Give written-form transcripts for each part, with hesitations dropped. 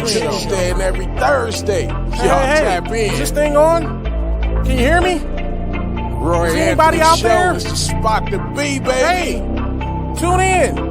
Tuesday and every Thursday. Y'all tap in. Is this thing on? Can you hear me? Roy Is anybody out there? Is the spot to be, baby. Hey, tune in.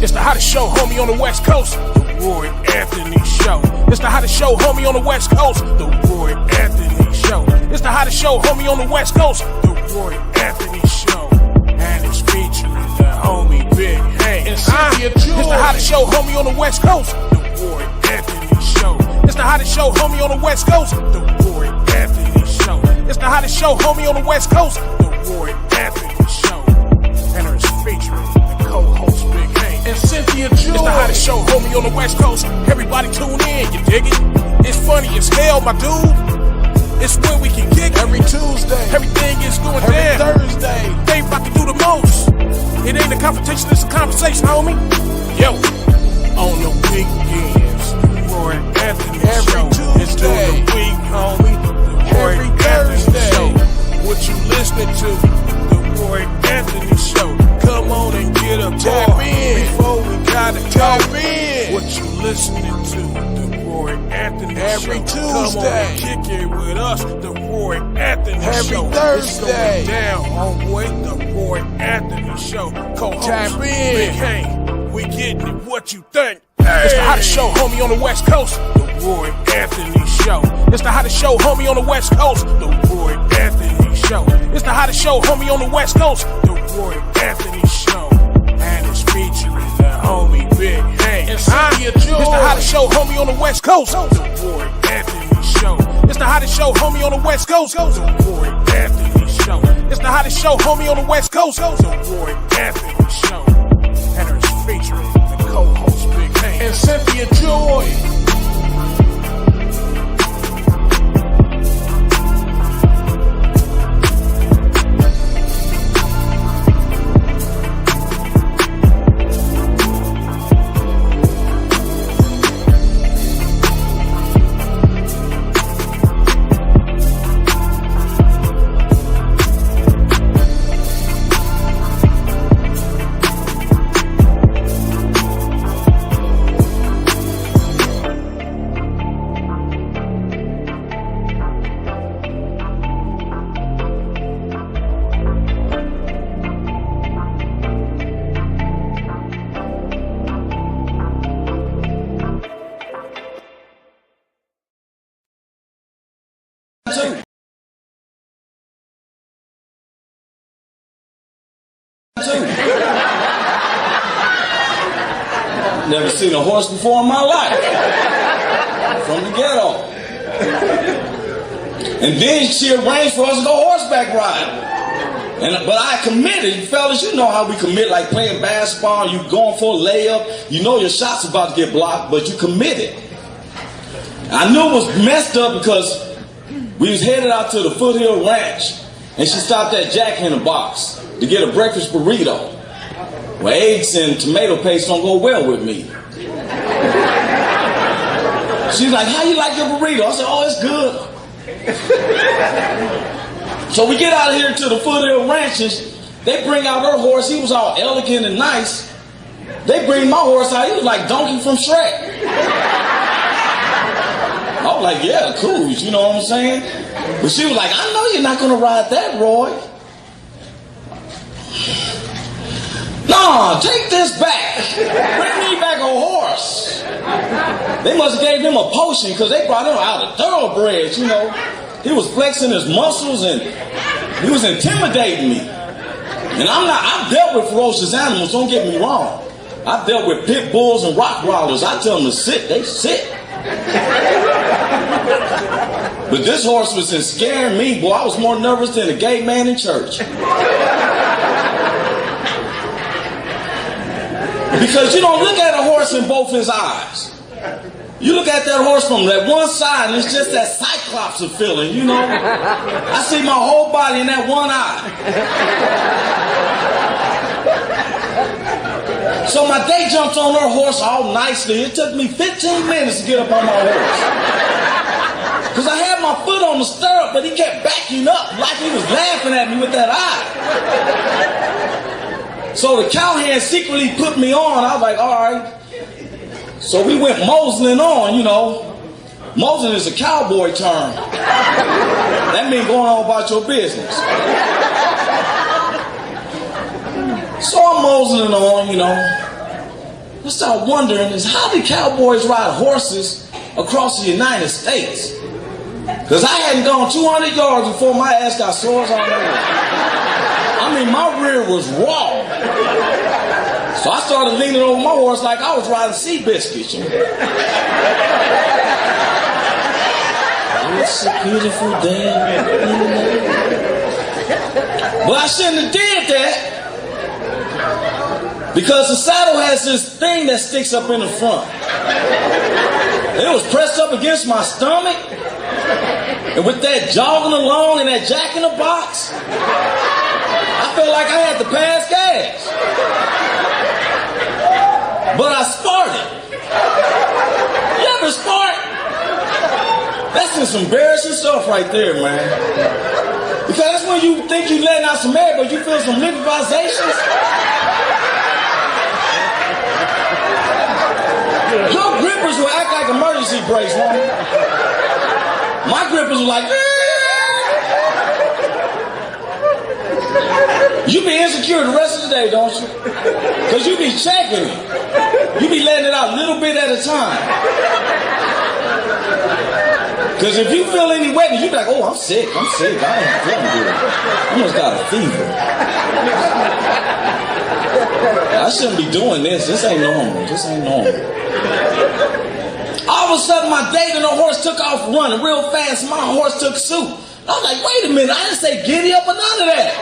It's the hottest show, homie, on the West Coast. The Roy Anthony Show. It's the hottest show, homie, on the West Coast. The Roy Anthony Show. It's the hottest show, homie, on the West Coast. The Roy Anthony Show. And it's featuring the homie Big Hank and Cynthia. It's the hottest show, homie, on the West Coast. The Roy Anthony Show. It's the hottest show, homie, on the West Coast. The Roy Anthony Show. It's the hottest show, homie, on the West Coast. The Roy Anthony Show. And it's featuring the co-host Big Hank and Cynthia. It's the hottest show, homie, on the West Coast. Everybody tune in, you dig it? It's funny as hell, my dude. It's where we can kick every Tuesday. Everything is going every down. Thursday. They about to do the most. It ain't a confrontation, it's a conversation, homie. Yo, on the weekends, the Roy Anthony every Show. Tuesday. It's during the week, homie. The Roy every Anthony Thursday. Show. What you listening to? The Roy Anthony Show. Come on and get a tap in before we gotta tap go. in. What you listening to? The Roy Anthony every Show. Tuesday. Come on and kick it with us. The Roy Anthony every Show. Thursday. It's going down, homeboy. The Roy Anthony Show. Co-host tap in. Big Hank. We getting it. What you think? Hey. It's the hottest show, homie, on the West Coast. The Roy Anthony Show. It's the hottest show, homie, on the West Coast. The Roy Anthony Show. It's the hottest show, homie, on the West Coast. The Roy Anthony Show. And it's featuring the homie Big Hank and Cynthia. It's the hottest show, homie, on the West Coast. The Roy Anthony Show. It's the hottest show, homie, on the West Coast. The Roy Anthony Show. It's the hottest show, homie, on the West Coast. The Roy Anthony Show. And it's featuring the co-host Big Hank and Cynthia Joy. Never seen a horse before in my life. From the ghetto. And then she arranged for us to go horseback riding. But I committed, fellas, you know how we commit, like playing basketball, you going for a layup, you know your shot's about to get blocked, but you committed. I knew it was messed up because we was headed out to the Foothill Ranch, and she stopped at Jack in the Box to get a breakfast burrito. Well, eggs and tomato paste don't go well with me. She's like, how you like your burrito? I said, oh, it's good. So we get out of here to the Foothill Ranch, and they bring out her horse. He was all elegant and nice. They bring my horse out. He was like Donkey from Shrek. I was like, yeah, cool. You know what I'm saying? But she was like, I know you're not going to ride that, Roy. No, take this back. Bring me back a horse. They must have gave him a potion because they brought him out of thoroughbreds, you know. He was flexing his muscles and he was intimidating me. And I've dealt with ferocious animals, don't get me wrong. I've dealt with pit bulls and rottweilers. I tell them to sit, they sit. But this horse was scaring me, boy. I was more nervous than a gay man in church. Because you don't look at a horse in both his eyes. You look at that horse from that one side and it's just that cyclops of feeling, you know. I see my whole body in that one eye. So my day jumped on her horse all nicely. It took me 15 minutes to get up on my horse. Because I had my foot on the stirrup, but he kept backing up like he was laughing at me with that eye. So the cowhand secretly put me on. I was like, all right. So we went moseling on, you know. Moseling is a cowboy term. That means going on about your business. So I'm moseling on, you know. I start wondering is how do cowboys ride horses across the United States? Because I hadn't gone 200 yards before my ass got sores on the rear. I mean, my rear was raw. So I started leaning over my horse like I was riding sea biscuits. You know? It's a beautiful day. But I shouldn't have did that. Because the saddle has this thing that sticks up in the front. It was pressed up against my stomach. And with that jogging along and that jack in the box, I felt like I had to pass gas. But I sparted. You ever spart? That's just some embarrassing stuff right there, man. Because that's when you think you letting out some air, but you feel some improvisations. Your grippers will act like emergency brakes, man. My grippers were like, you be insecure the rest of the day, don't you? Because you be checking it. You be letting it out a little bit at a time. Because if you feel any wetness, you be like, oh, I'm sick. I ain't feeling good. I almost got a fever. I shouldn't be doing this. This ain't normal. All of a sudden, my date and the horse took off running real fast. My horse took suit. I was like, wait a minute, I didn't say giddy up or none of that.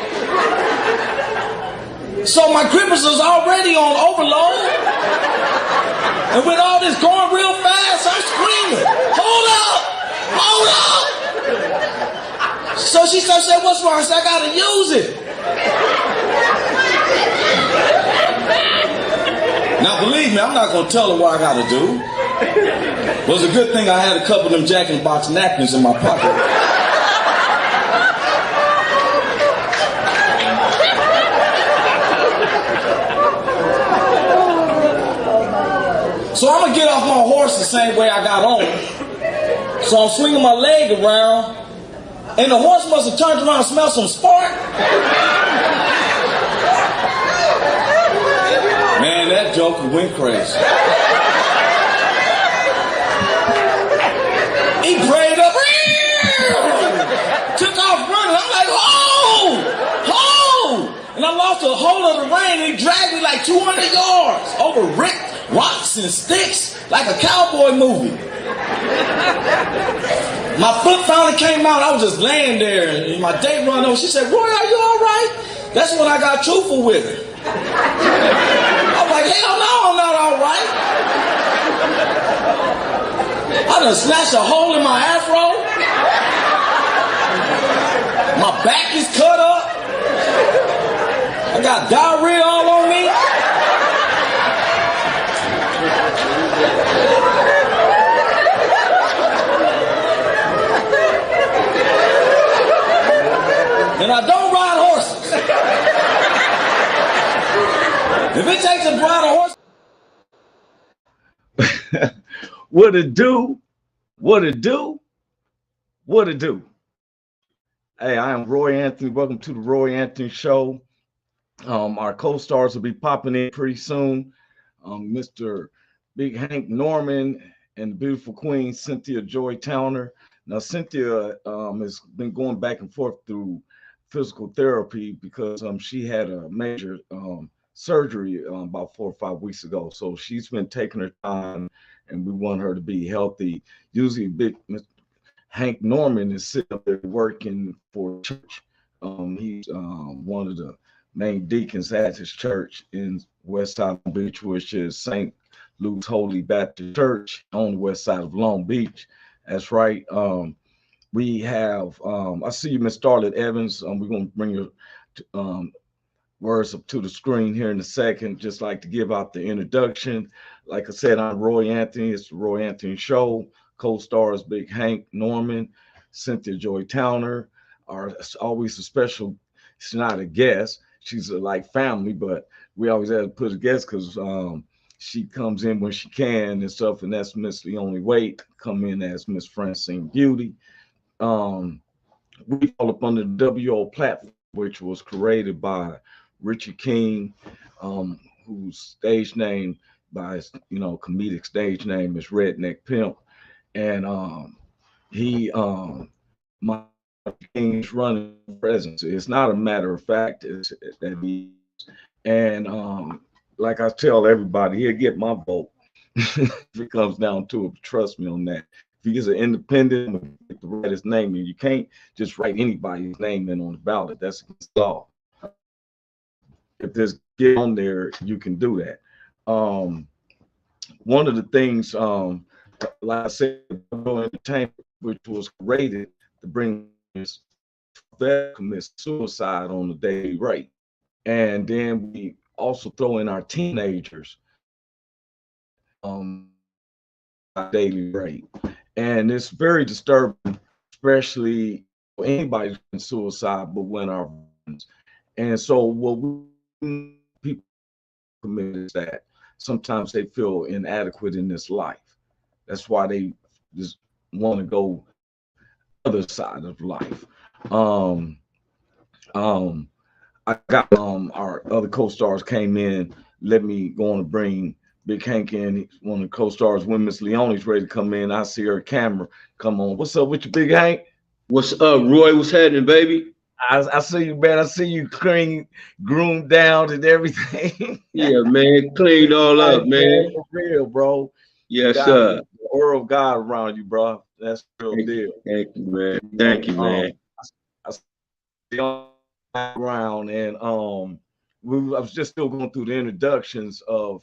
So my grippers was already on overload. And with all this going real fast, I'm screaming, hold up! So she said, what's wrong? I said, I gotta use it. Now believe me, I'm not gonna tell her what I gotta do. It was a good thing I had a couple of them Jack in the Box napkins in my pocket. So I'm gonna get off my horse the same way I got on. So I'm swinging my leg around, and the horse must have turned around and smelled some spark. Man, that joker went crazy. He brayed up, took off running. I'm like, hold! And I lost a hold of the rein, and he dragged me like 200 yards over rocks and sticks, like a cowboy movie. My foot finally came out. I was just laying there, and my date run over. She said, Roy, are you all right? That's when I got truthful with her. I was like, hell no, I'm not all right. I done snatched a hole in my afro. My back is cut up. I got diarrhea all on me. And I don't ride horses. If it takes a ride a horse. What it do? Hey, I am Roy Anthony. Welcome to the Roy Anthony Show. Our co-stars will be popping in pretty soon. Mr. Big Hank Norman and the beautiful queen, Cynthia Joy Towner. Now, Cynthia has been going back and forth through physical therapy because she had a major surgery about 4 or 5 weeks ago. So she's been taking her time, and we want her to be healthy. Usually, Big Mr. Hank Norman is sitting up there working for church. He's one of the main deacons at his church in West Side Long Beach, which is St. Luke's Holy Baptist Church on the west side of Long Beach. That's right. We have, I see you, Miss Starlet Evans. We're going to bring your words up to the screen here in a second. Just like to give out the introduction. Like I said, I'm Roy Anthony. It's the Roy Anthony Show. Co-stars Big Hank Norman, Cynthia Joy Towner are always a special. She's not a guest. She's like family, but we always have to put a guest because she comes in when she can and stuff, and that's Miss Leonie Wade, come in as Miss Francine Beauty. Um, we fall up under the WO platform, which was created by Richard King, whose stage name by his, comedic stage name is Redneck Pimp. And he my King's running presence. It's not a matter of fact, it's that he and like I tell everybody, he'll get my vote if it comes down to it. Trust me on that. If he is an independent, get to write his name in. You can't just write anybody's name in on the ballot. That's against the law. If there's get on there, you can do that. One of the things, like I said, entertainment, which was created to bring this that commit suicide on a daily rate, and then we also throw in our teenagers daily rate, and it's very disturbing, especially for anybody in suicide, but when our and so what we people commit is that sometimes they feel inadequate in this life. That's why they just want to go other side of life. Um, I got our other co-stars came in, let me go on to bring Big Hank in. One of the co-stars, when Miss Leonie's ready to come in, I see her camera. Come on. What's up with you, Big Hank? What's up, Roy? What's happening, baby? I see you, man. I see you clean, groomed down and everything. Yeah, man. Cleaned all up, man. For real, bro. Yes, sir. The aura of God around you, bro. That's the real deal. Thank you, man. Thank you, man. I see on the background, and I was just still going through the introductions of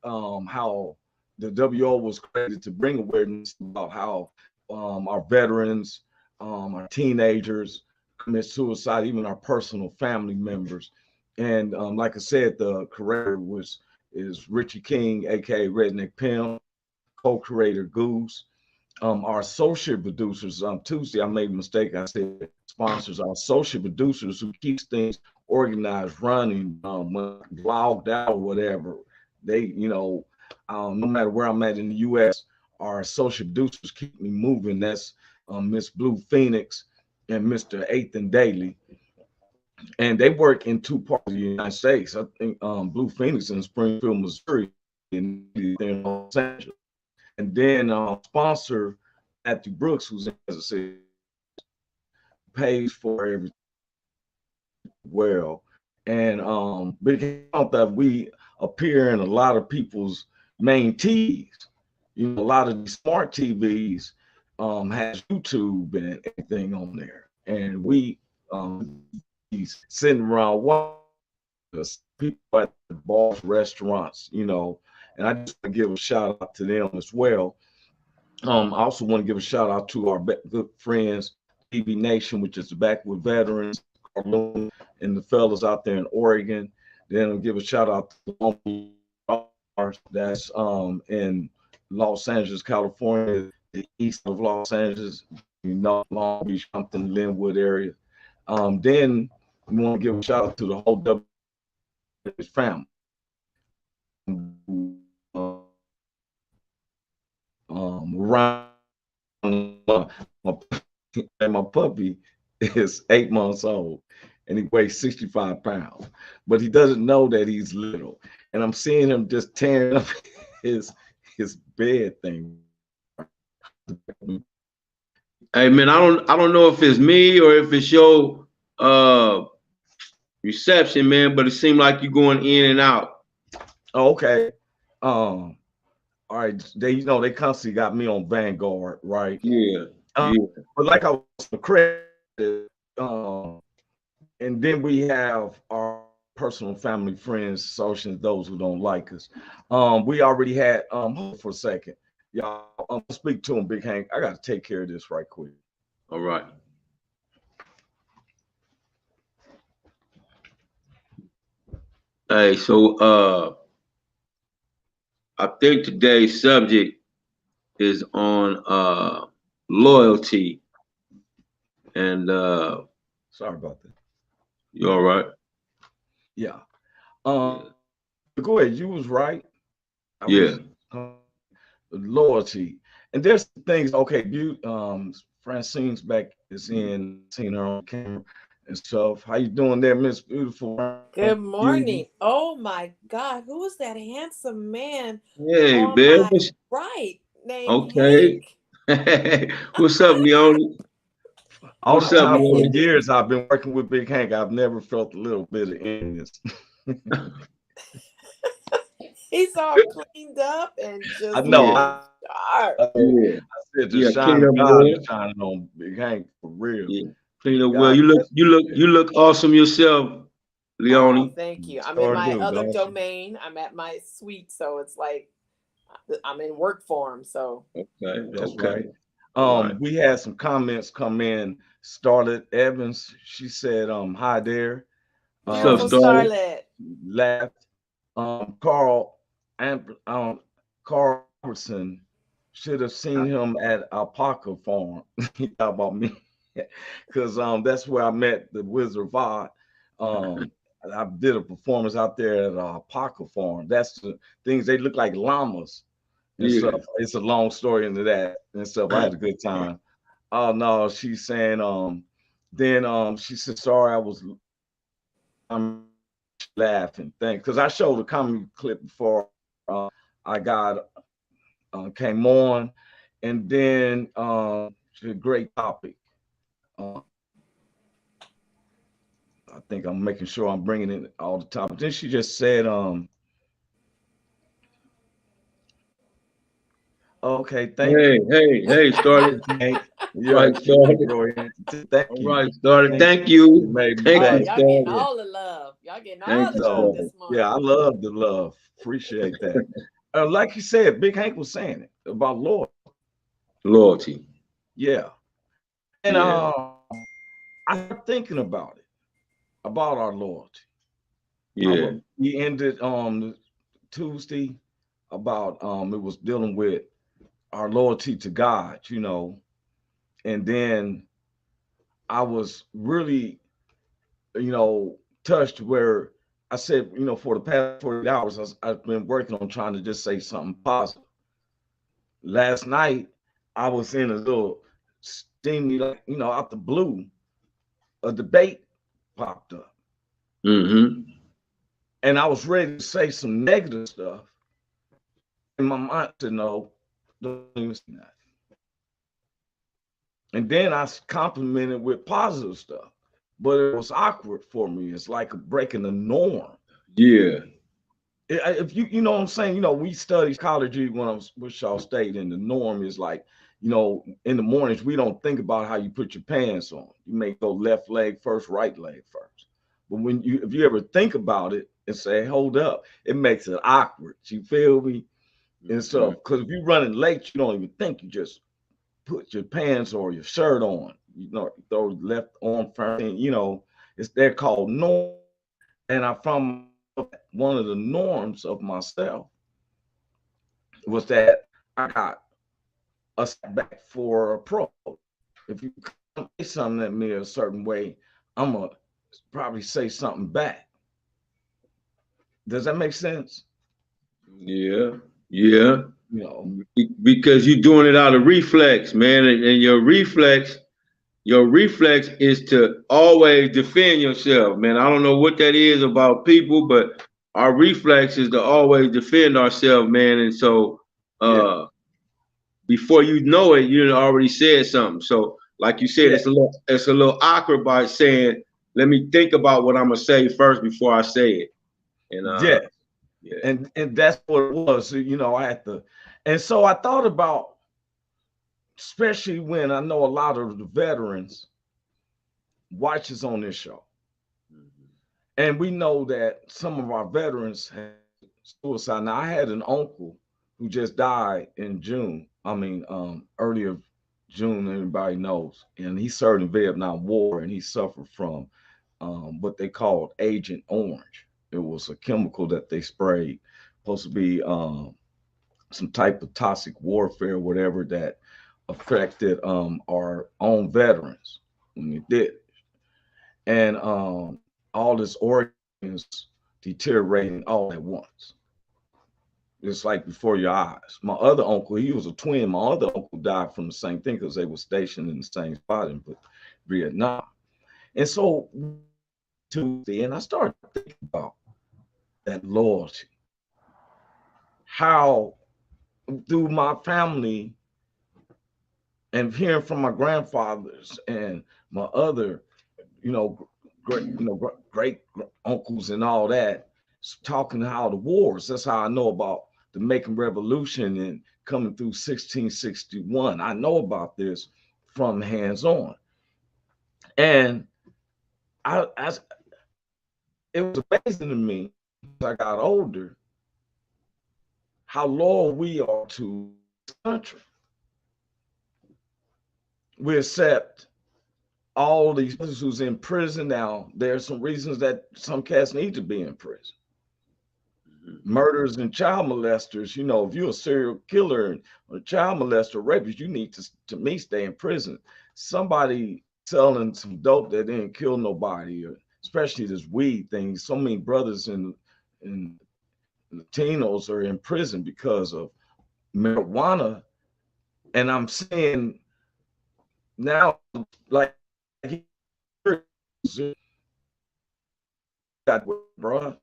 how the WO was created to bring awareness about how our veterans, our teenagers commit suicide, even our personal family members. And like I said, the creator is Richie King, aka Redneck Pimp, co-creator Goose. Our associate producers, Tuesday, I made a mistake. I said sponsors, our associate producers who keeps things organized, running, logged out or whatever. They, no matter where I'm at in the U.S., our associate producers keep me moving. That's Miss Blue Phoenix and Mr. Ethan Daly. And they work in two parts of the United States. I think Blue Phoenix in Springfield, Missouri, and in Los Angeles. And then sponsor Matthew Brooks, who's in, as I said, pays for everything well. And big count that we appear in a lot of people's main TVs. A lot of these smart TVs has YouTube and everything on there. And we he's sitting around watching people at the bars, restaurants, and I just want to give a shout out to them as well. I also want to give a shout out to our good friends, TV Nation, which is back with veterans, and the fellas out there in Oregon. Then I'll give a shout out to that's in Los Angeles, California, the east of Los Angeles, Long Beach, Compton, Linwood area. Then we want to give a shout out to the whole W family. Around my puppy is 8 months old and he weighs 65 pounds, but he doesn't know that he's little. And I'm seeing him just tearing up his bed thing. Hey, man, I don't know if it's me or if it's your reception, man, but it seemed like you're going in and out. Okay. All right. They constantly got me on Vanguard, right? Yeah. But like I was credited, and then we have our personal family, friends, associates, those who don't like us. We already had hold for a second. Y'all speak to him, Big Hank. I got to take care of this right quick. All right. Hey, so I think today's subject is on loyalty. And sorry about that. You all right? Yeah. Go ahead. You was right. Yeah. Loyalty. And there's things, okay, Francine's back is in, seen her on camera and stuff. How you doing there, Miss Beautiful? Good morning. Oh my God, who is that handsome man Hey, on my Bill. right named Okay. Hank? What's up, Leone? All the What's up, time, all the Leone? years I've been working with Big Hank, I've never felt a little bit of enviness. He's all cleaned up and I just know. Yeah. looking sharp. Yeah. I said the Yeah. shine Clean of up God well. is shining on Big Hank for real. Yeah. Clean up well. God, You look awesome yourself, Oh, Leone. thank you. I'm in sure my do, other don't you? domain. I'm at my suite, so it's like I'm in work form. So Okay. That's Okay. right. Right. We had some comments come in. Starlet Evans, she said, hi there. What's up, beautiful Star? starlet. Laughed. Carl and Carl Robertson should have seen him at Alpaca Farm. He thought about me. Because that's where I met the Wizard of Oz. I did a performance out there at Alpaca Farm. That's the things, they look like llamas and Yeah. stuff. It's a long story into that and stuff. I had a good time. Oh no, she's saying then she said, sorry, I'm laughing. Thanks. Because I showed a comedy clip before I got came on, and then it's a great topic. I think I'm making sure I'm bringing in all the topics. Then she just said, okay, thank Hey, started. you, Hank. Yeah, Right, excuse me, started. Roy. Thank All you. right, started. Thank you. You made me Thank Oh, you, laugh. y'all getting started. all the love. Y'all getting Thank all the you, love started. this Yeah, I morning. love the love. Appreciate that. Like you said, Big Hank was saying it about Lord. Loyalty. Yeah. And Yeah. I started thinking about it, about our loyalty. Yeah. We ended Tuesday about it was dealing with our loyalty to God, and then I was really, touched where I said, for the past 40 hours, I've been working on trying to just say something positive. Last night, I was in a little steamy, like, out the blue, a debate popped up. Mm-hmm. And I was ready to say some negative stuff. And my mind said, no, don't even say that. And then I complimented with positive stuff. But it was awkward for me. It's like breaking the norm. Yeah. If you know what I'm saying, we study psychology when I was with Shaw State, and the norm is like, in the mornings, we don't think about how you put your pants on. You may go left leg first, right leg first. But if you ever think about it and say, hold up, it makes it awkward. You feel me? And stuff. Because if you're running late, you don't even think, you just put your pants or your shirt on. Throw left arm first, and they're called norm. And I found one of the norms of myself was that I got a setback for approach. If you say something at me a certain way, I'm gonna probably say something back. Does that make sense? Yeah. Yeah. You Because you're doing it out of reflex, man, and your reflex is to always defend yourself, man. I don't know what that is about people, but our reflex is to always defend ourselves, man. And so yeah, before you know it, you already said something. So like you said, yeah, it's a little awkward by saying, let me think about what I'm gonna say first before I say it. And yeah. yeah. And that's what it was. I had to, and so I thought about, especially when I know a lot of the veterans watches on this show. And we know that some of our veterans had suicide. Now, I had an uncle who just died in June. I mean, earlier June, everybody knows. And he served in Vietnam War, and he suffered from what they called Agent Orange. It was a chemical that they sprayed, supposed to be some type of toxic warfare, whatever, that affected our own veterans when it did. And all his organs deteriorating all at once. It's like before your eyes. My other uncle, he was a twin. My other uncle died from the same thing because they were stationed in the same spot in Vietnam. And so Tuesday, and I started thinking about that loyalty. How through my family and hearing from my grandfathers and my other, great uncles and all that, talking how the wars. That's how I know about the Macon Revolution and coming through 1661. I know about this from hands-on, and it was amazing to me as I got older how loyal we are to this country. We accept all these people who's in prison now. There's some reasons that some cats need to be in prison. Murders and child molesters, if you're a serial killer or a child molester, rapist, you need to me stay in prison. Somebody selling some dope that didn't kill nobody, or especially this weed thing. So many brothers and Latinos are in prison because of marijuana. And I'm saying now, like, bro,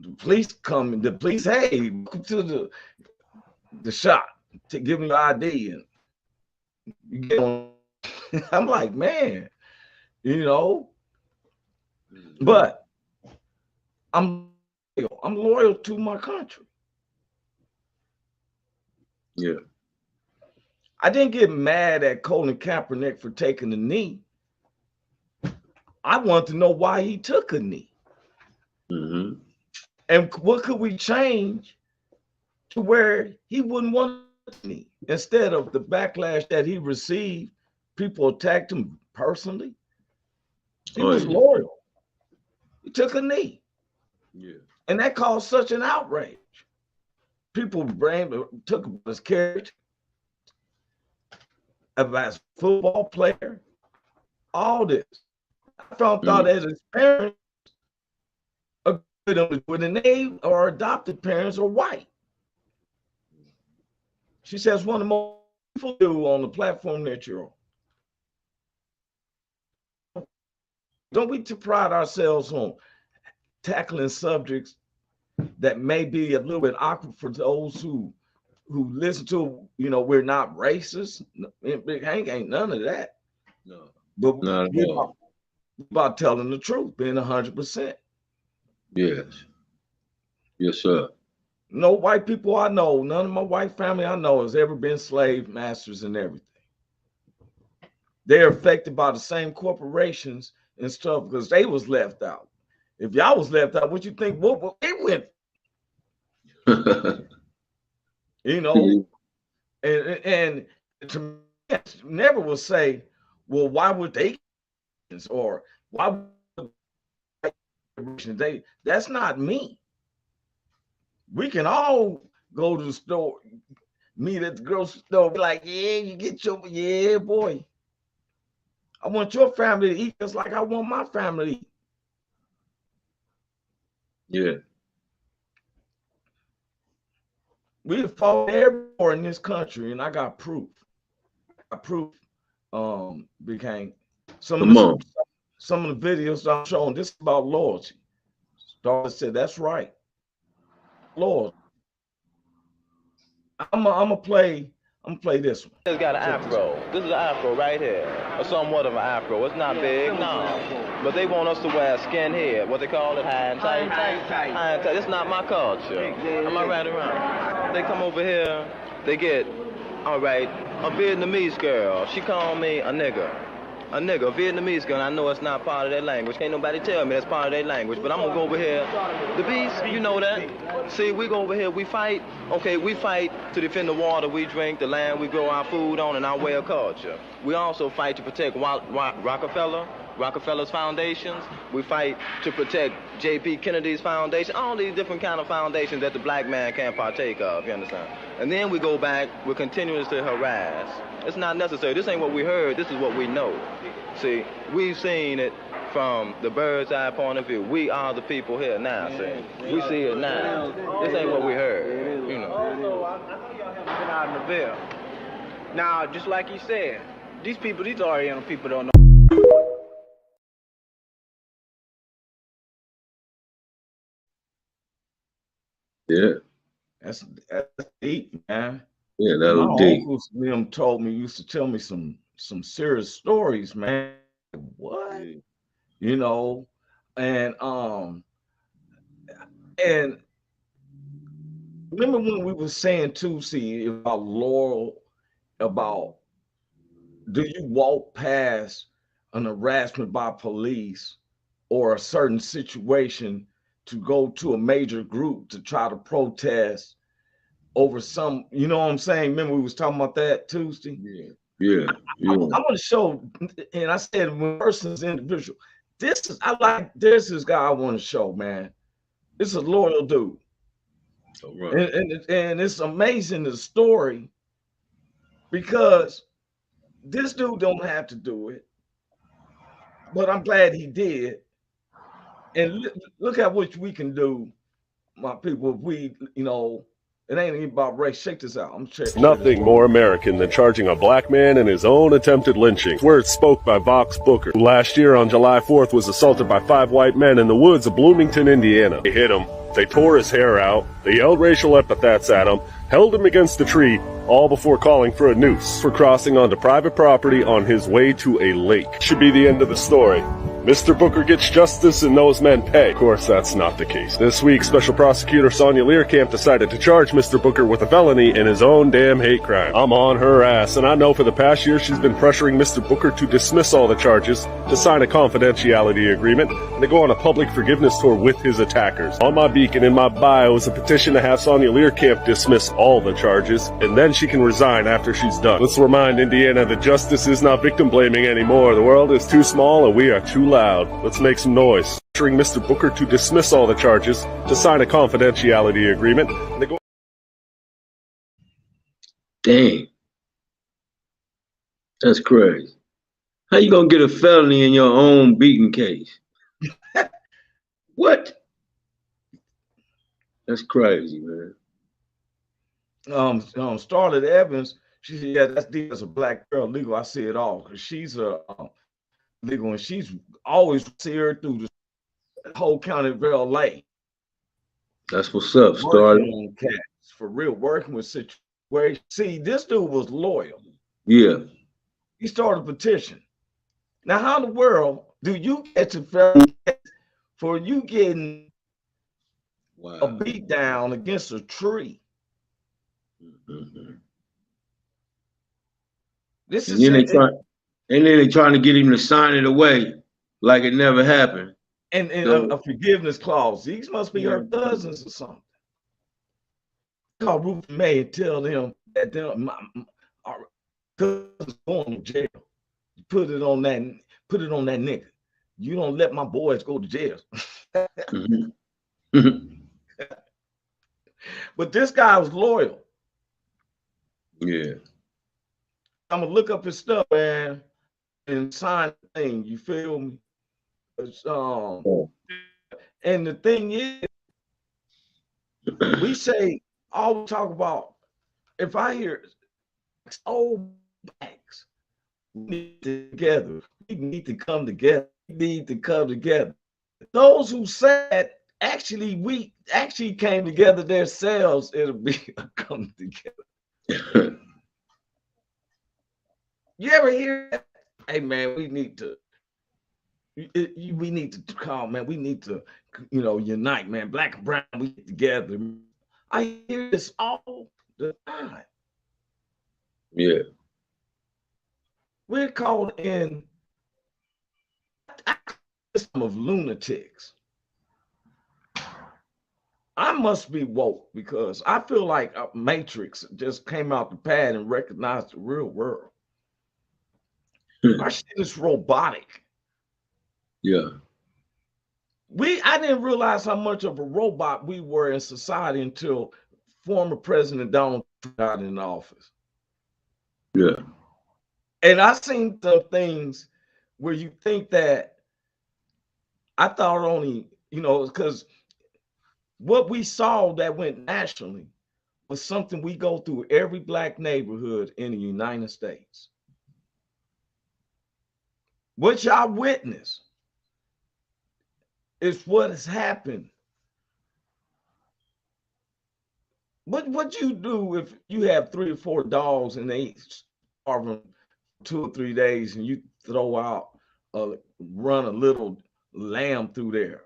the police come, hey, welcome to the shop to give me your ID. And you get on. I'm like, man, but I'm loyal to my country. Yeah. I didn't get mad at Colin Kaepernick for taking the knee. I want to know why he took a knee. Mm-hmm. And what could we change to where he wouldn't want a knee? Instead of the backlash that he received, people attacked him personally. He was loyal. He took a knee. Yeah. And that caused such an outrage. People took his character, as a football player, all this. I found out as his parents with a name or adopted parents are white. She says one of the most beautiful do on the platform that you're on. Don't we pride ourselves on tackling subjects that may be a little bit awkward for those who listen to, we're not racist. Big Hank ain't none of that. No. But we're about telling the truth, being 100%. Yes. Yes, sir. No white people I know, none of my white family I know has ever been slave masters and everything. They're affected by the same corporations and stuff because they was left out. If y'all was left out, what you think? What it went? And to me, never will say, well, why would they? Or why would they? That's not me. We can all go to the store, meet at the grocery store, be like, yeah, you get your, yeah, boy. I want your family to eat just like I want my family to eat. Yeah. We have fought every war in this country, and I got proof. Became some of the videos I'm showing. This is about loyalty. Star said, "That's right, Lord." I'm gonna play this one. It's got an afro. This is an afro right here. Or somewhat of an afro. It's not big, no. But they want us to wear skin head. What they call it, high and tight. High and tight. It's not my culture. Am I right around? They come over here. They get, all right, a Vietnamese girl. She called me a nigger. A Vietnamese girl. I know it's not part of their language. Can't nobody tell me that's part of their language. But I'm gonna go over here. The beast, you know that. See, we go over here. We fight. Okay, we fight to defend the water we drink, the land we grow our food on, and our way of culture. We also fight to protect Rockefeller's foundations. We fight to protect J.P. Kennedy's foundation. All these different kind of foundations that the black man can't partake of. You understand? And then we go back. We're continuously harassed. It's not necessary. This ain't what we heard. This is what we know. See, we've seen it from the bird's eye point of view. We are the people here now, see. We see it now. This ain't what we heard, you know. Also, I know y'all haven't been out in the Ville. Now, just like you said, these Oriental people don't know. Yeah. That's deep, man. Yeah, that My was deep. uncles used to tell me some serious stories, man. What? Yeah. You know, and remember when we were saying too, see, about Laurel, about do you walk past an harassment by police or a certain situation to go to a major group to try to protest over some, you know what I'm saying? Remember we was talking about that Tuesday? Yeah. I want to show, and I said when a person's individual, this is guy I want to show, man. This is a loyal dude. All right. And it's amazing the story because this dude don't have to do it, but I'm glad he did. And look at what we can do, my people, if we, you know, it ain't even about race. Check this out. I'm checking. Nothing more American than charging a black man in his own attempted lynching. Words spoke by Vox Booker, who last year on July 4th was assaulted by 5 white men in the woods of Bloomington, Indiana. They hit him. They tore his hair out. They yelled racial epithets at him, held him against a tree, all before calling for a noose for crossing onto private property on his way to a lake. Should be the end of the story. Mr. Booker gets justice and those men pay. Of course, that's not the case. This week, Special Prosecutor Sonia Learcamp decided to charge Mr. Booker with a felony in his own damn hate crime. I'm on her ass, and I know for the past year she's been pressuring Mr. Booker to dismiss all the charges, to sign a confidentiality agreement, and to go on a public forgiveness tour with his attackers. On my beacon in my bio is a petition to have Sonia Learcamp dismiss all the charges, and then she can resign after she's done. Let's remind Indiana that justice is not victim blaming anymore. The world is too small and we are too loud. Let's make some noise. Pressuring Mr. Booker to dismiss all the charges, to sign a confidentiality agreement, and to go. Dang. That's crazy. How you gonna get a felony in your own beating case? What? That's crazy, man. Starlet Evans, she said, yeah, that's deep as a black girl legal. I see it all because she's a legal and she's always see her through the whole county of LA. That's what's up, Starlet. For real, working with situations. See, this dude was loyal. Yeah. He started a petition. Now, how in the world do you get to felony for you getting a beat down against a tree? Mm-hmm. This and is then they trying to get him to sign it away like it never happened. And a forgiveness clause. These must be her cousins or something. Call Ruth May and tell them that our cousins going to jail. Put it on that nigga. You don't let my boys go to jail. Mm-hmm. But this guy was loyal. Yeah. I'm gonna look up his stuff, man, and sign the thing. You feel me? And the thing is, we say all we talk about. If I hear old blacks, we need to together. We need to come together. We need to come together. Those who said we actually came together themselves, it'll be a come together. You ever hear that? Hey man, we need to call, man. We need to, unite, man. Black and brown, we get together. I hear this all the time. Yeah. We're called in a system of lunatics. I must be woke because I feel like a Matrix just came out the pad and recognized the real world. Our shit is robotic. Yeah. I didn't realize how much of a robot we were in society until former President Donald Trump got in office. Yeah. And I've seen some things where you think that I thought only, because what we saw that went nationally was something we go through every black neighborhood in the United States. What y'all witness is what has happened. What you do if you have 3 or 4 dogs and they starve them 2 or 3 days and you throw out run a little lamb through there,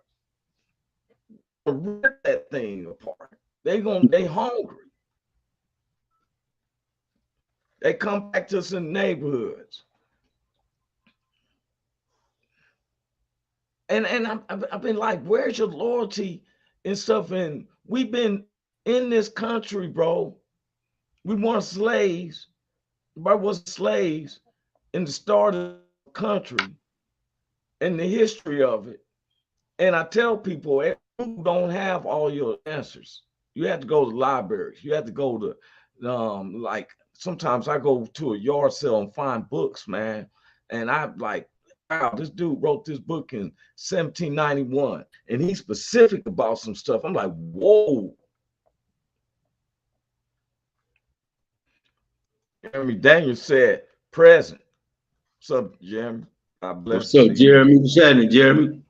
rip that thing apart. They hungry. They come back to some neighborhoods. And I've been like, where's your loyalty and stuff? And we've been in this country, bro. We weren't slaves. Everybody was slaves in the start of the country and the history of it. And I tell people, you don't have all your answers. You have to go to libraries. You have to go to, like, sometimes I go to a yard sale and find books, man. And I'm like, wow, this dude wrote this book in 1791, and he's specific about some stuff. I'm like, whoa. Jeremy Daniel said, present. What's up, Jeremy? God bless. What's up, Jeremy? What's happening, Jeremy?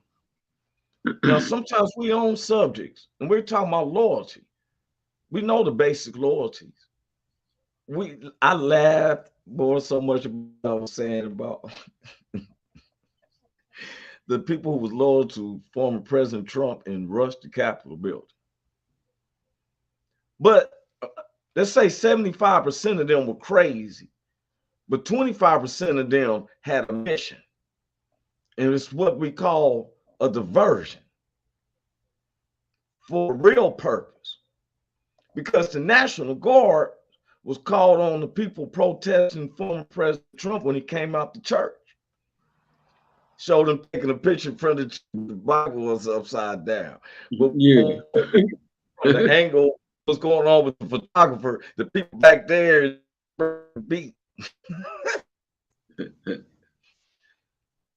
Now, sometimes we own subjects, and we're talking about loyalty. We know the basic loyalties. I laughed more so much about what I was saying about the people who was loyal to former President Trump and rushed the Capitol building. But let's say 75% of them were crazy, but 25% of them had a mission. And it's what we call a diversion for a real purpose. Because the National Guard was called on the people protesting former President Trump when he came out the church. Showed him taking a picture in front of the Bible was upside down. But yeah, from the angle, what's going on with the photographer, the people back there beat.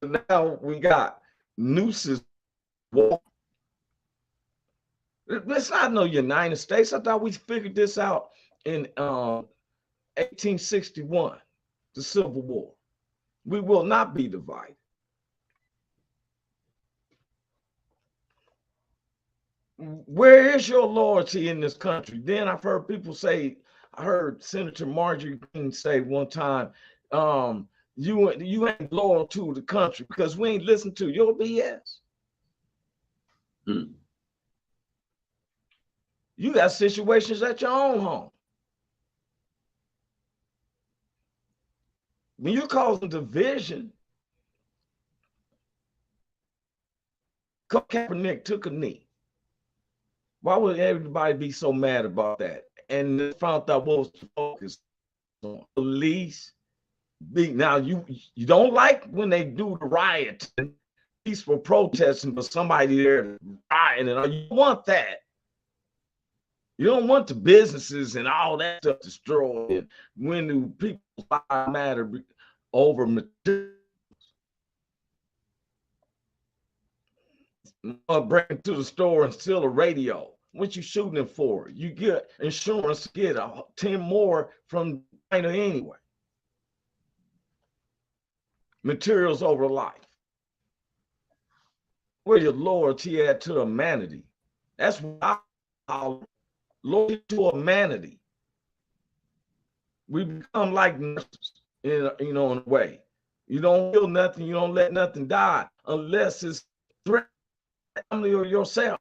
Now we got nooses. It's not no United States. I thought we figured this out in 1861, the Civil War. We will not be divided. Where is your loyalty in this country? Then I've heard people say, I heard Senator Marjorie Greene say one time, you ain't loyal to the country because we ain't listen to your BS. You got situations at your own home. When you're causing division, Kaepernick took a knee. Why would everybody be so mad about that? And found out what was the focus on. Police. Now you don't like when they do the riot, peaceful protesting, but somebody there rioting, and you want that. You don't want the businesses and all that stuff destroyed. When do people's lives matter over materials? Bring it to the store and steal a radio. What you shooting it for? You get insurance, get 10 more from China anyway. Materials over life. Where your loyalty at to humanity? That's what I call loyalty to humanity. We become like nurses, in a way. You don't kill nothing, you don't let nothing die unless it's threat to family or yourself.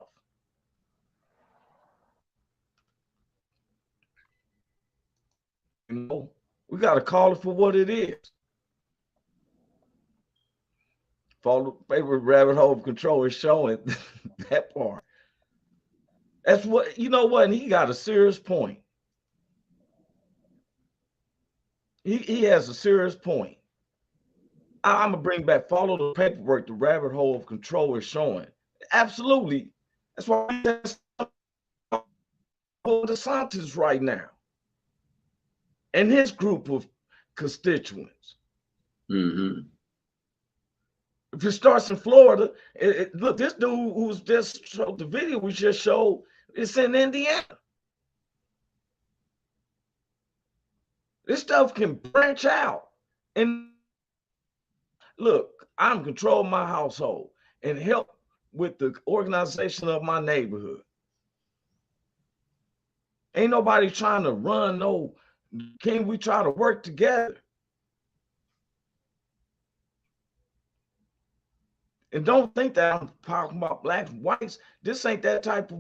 We got to call it for what it is. Follow the favorite rabbit hole of control is showing that part. That's what, and he got a serious point. He has a serious point. I'm going to bring back, follow the paperwork, the rabbit hole of control is showing. Absolutely. That's why that's the scientists right now. And his group of constituents. If it starts in Florida, look, this dude who's just showed the video we just showed, it's in Indiana. This stuff can branch out. And look, I'm controlling my household and help with the organization of my neighborhood. Ain't nobody trying to run no, can we try to work together? And don't think that I'm talking about blacks and whites. This ain't that type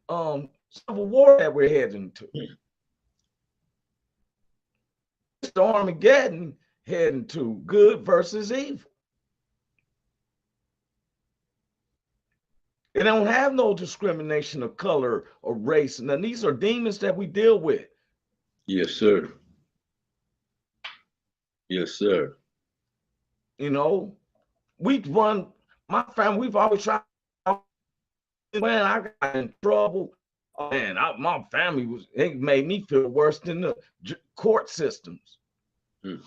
of civil war that we're heading to. It's the Armageddon heading to good versus evil. It don't have no discrimination of color or race. And then these are demons that we deal with. Yes, sir. Yes, sir. You know, we run, my family, we've always tried. When I got in trouble, man, my family it made me feel worse than the court systems. It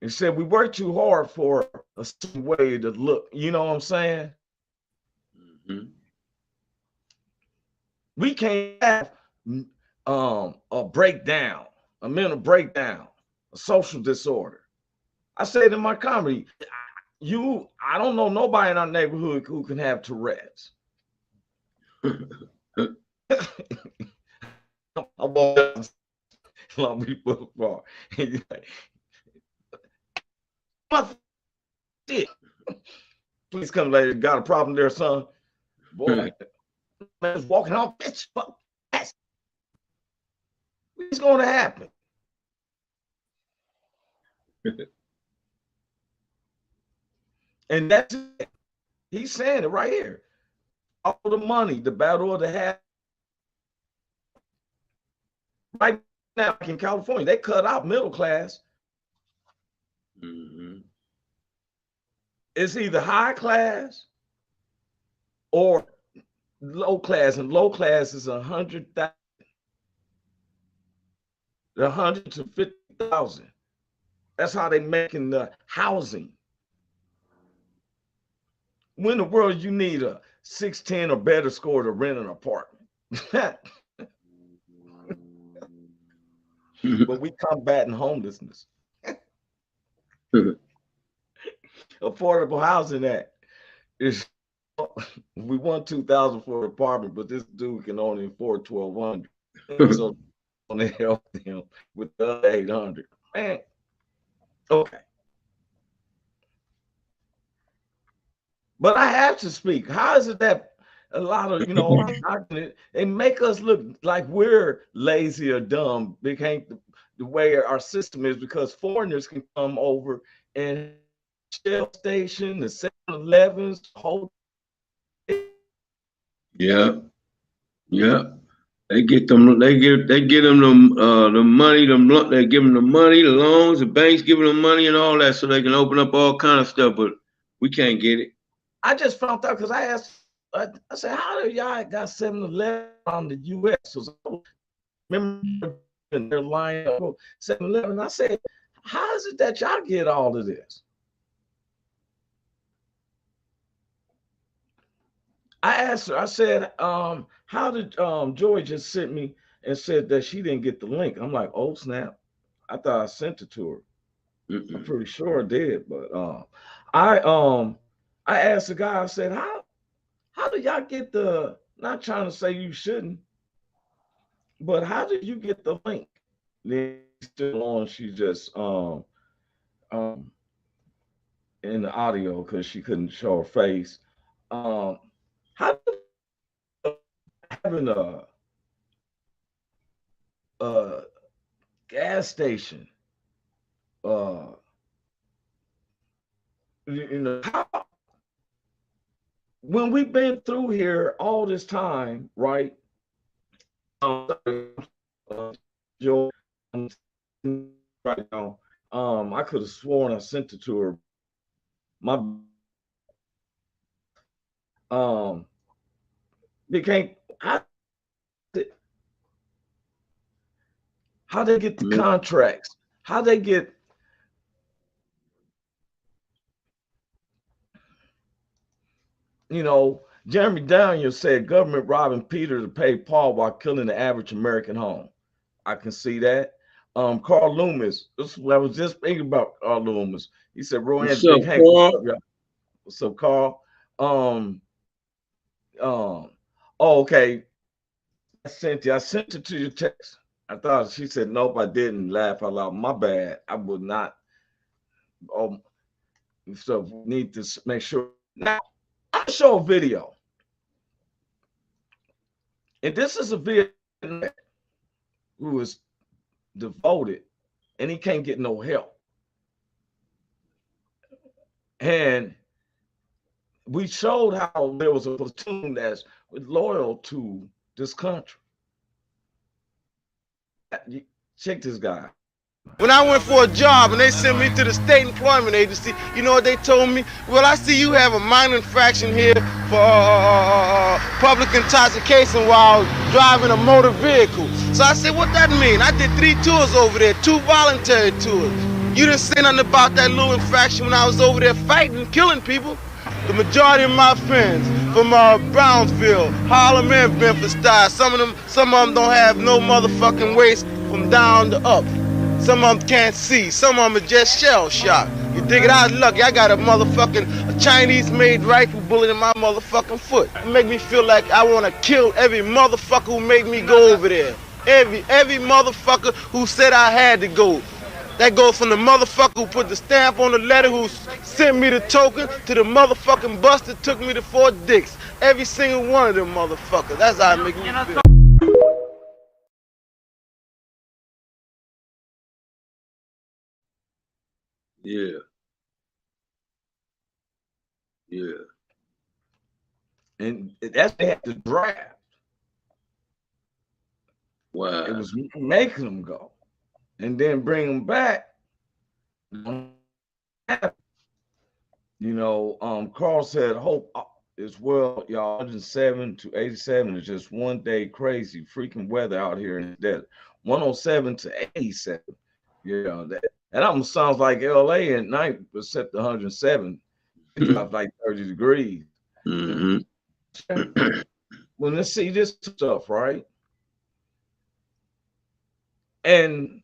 said we work too hard for a certain way to look. You know what I'm saying? We can't have a breakdown, a mental breakdown, a social disorder. I said in my comedy, I don't know nobody in our neighborhood who can have Tourette's. I walk Long Beach Boulevard. Please come later. Got a problem there, son? Boy, man's walking off. Bitch, fuck. What's going to happen? And that's it. He's saying it right here. All the money, the battle of the half. Right now in California, they cut out middle class. It's either high class or low class, and low class is 100,000, 100 to 50,000. That's how they making the housing. When in the world you need a 610 or better score to rent an apartment? But we combating homelessness. Affordable Housing Act is, we want $2,000 for an apartment, but this dude can only afford $1,200. So on to help them with the other $800. Man, okay. But I have to speak. How is it that a lot of, they make us look like we're lazy or dumb? They can't, the way our system is, because foreigners can come over and Shell station, the 7-Elevens, whole. Yeah. They get them. They get them the money. They give them the money, the loans, the banks giving them money and all that, so they can open up all kind of stuff. But we can't get it. I just found out because I asked. I said, "How do y'all got 7-Eleven on the U.S.?" So remember, they're lying up 7-Eleven. I said, "How is it that y'all get all of this?" I asked her, I said, how did Joy just sent me and said that she didn't get the link? I'm like, oh snap. I thought I sent it to her. I'm pretty sure I did, but I asked the guy, I said, how do y'all get the, not trying to say you shouldn't, but how did you get the link? Then still on, she just in the audio because she couldn't show her face. How having a gas station, how, when we've been through here all this time, right? Joe, right now, I could have sworn I sent it to her. They can't. How they get the contracts? How they get? You know, Jeremy Daniel said government robbing Peter to pay Paul while killing the average American home. I can see that. Carl Loomis. This is what I was just thinking about. Carl Loomis. He said, "Roy What's and up, Big Hank, what's up, Paul? y'all? What's up, Carl? Um, um, oh, okay. Cynthia, I sent it to your text. I thought she said nope, I didn't. Laugh out loud. My bad. I would not. Oh, so we need to make sure. Now, I show a video, and this is a video who is devoted, and he can't get no help. And we showed how there was a platoon that's loyal to this country. Check this guy. When I went for a job and they sent me to the state employment agency, you know what they told me? Well, I see you have a minor infraction here for public intoxication while driving a motor vehicle. So I said, what that mean? I did 3 tours over there, 2 voluntary tours. You didn't say nothing about that little infraction when I was over there fighting and killing people. The majority of my friends from Brownsville, Harlem, and Memphis died. Some of them don't have no motherfucking waist from down to up. Some of them can't see. Some of them are just shell shocked. You dig it? I was lucky. I got a Chinese-made rifle bullet in my motherfucking foot. It make me feel like I want to kill every motherfucker who made me go over there. Every motherfucker who said I had to go. That goes from the motherfucker who put the stamp on the letter, who sent me the token, to the motherfucking bus that took me to Fort Dix. Every single one of them motherfuckers. That's how it make me feel. Yeah. Yeah. And that's they had to draft. Wow. It was making them go. And then bring them back. You know, Carl said, hope is well, y'all. 107 to 87 is just one day crazy freaking weather out here in the desert. 107 to 87. Yeah, that almost sounds like LA at night, except 107. It dropped like 30 degrees. Mm-hmm. When they see this stuff, right? And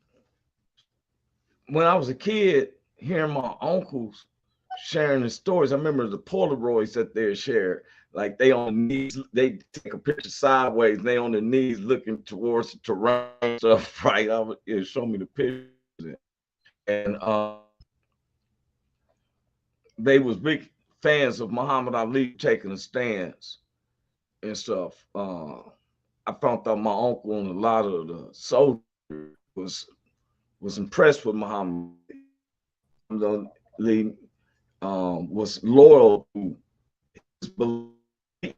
when I was a kid, hearing my uncles sharing the stories, I remember the Polaroids that they shared. Like they on the knees, they take a picture sideways, and they on their knees looking towards the terrain stuff, right? It showed me the picture. And they was big fans of Muhammad Ali taking a stance and stuff. I found out my uncle and a lot of the soldiers was impressed with Muhammad Ali, was loyal to his belief.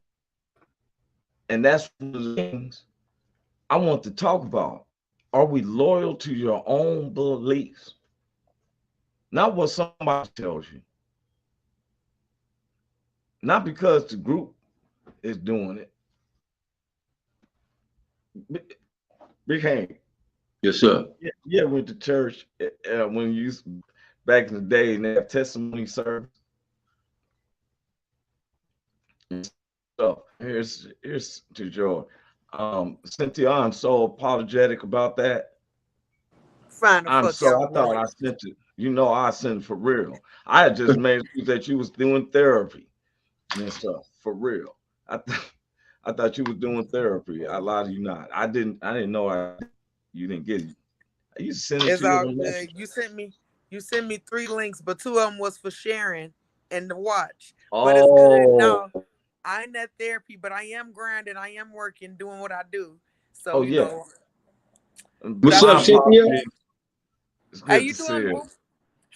And that's one of the things I want to talk about. Are we loyal to your own beliefs? Not what somebody tells you. Not because the group is doing it. Big Hank. Yes, sir. Yeah, went to church when you back in the day and they have testimony service. So here's to Joy. Cynthia, I'm so apologetic about that. I thought I sent it. You know, I sent it for real. I had just made sure that you was doing therapy and stuff for real. I thought you was doing therapy. I lied to you not. I didn't know you didn't get it. You sent it. It's all good. You sent me 3 links, but 2 of them was for sharing and to watch. But it's good. No, I ain't that therapy, but I am grinding. I am working, doing what I do. So you know. What's up, Cynthia? How you doing, boo?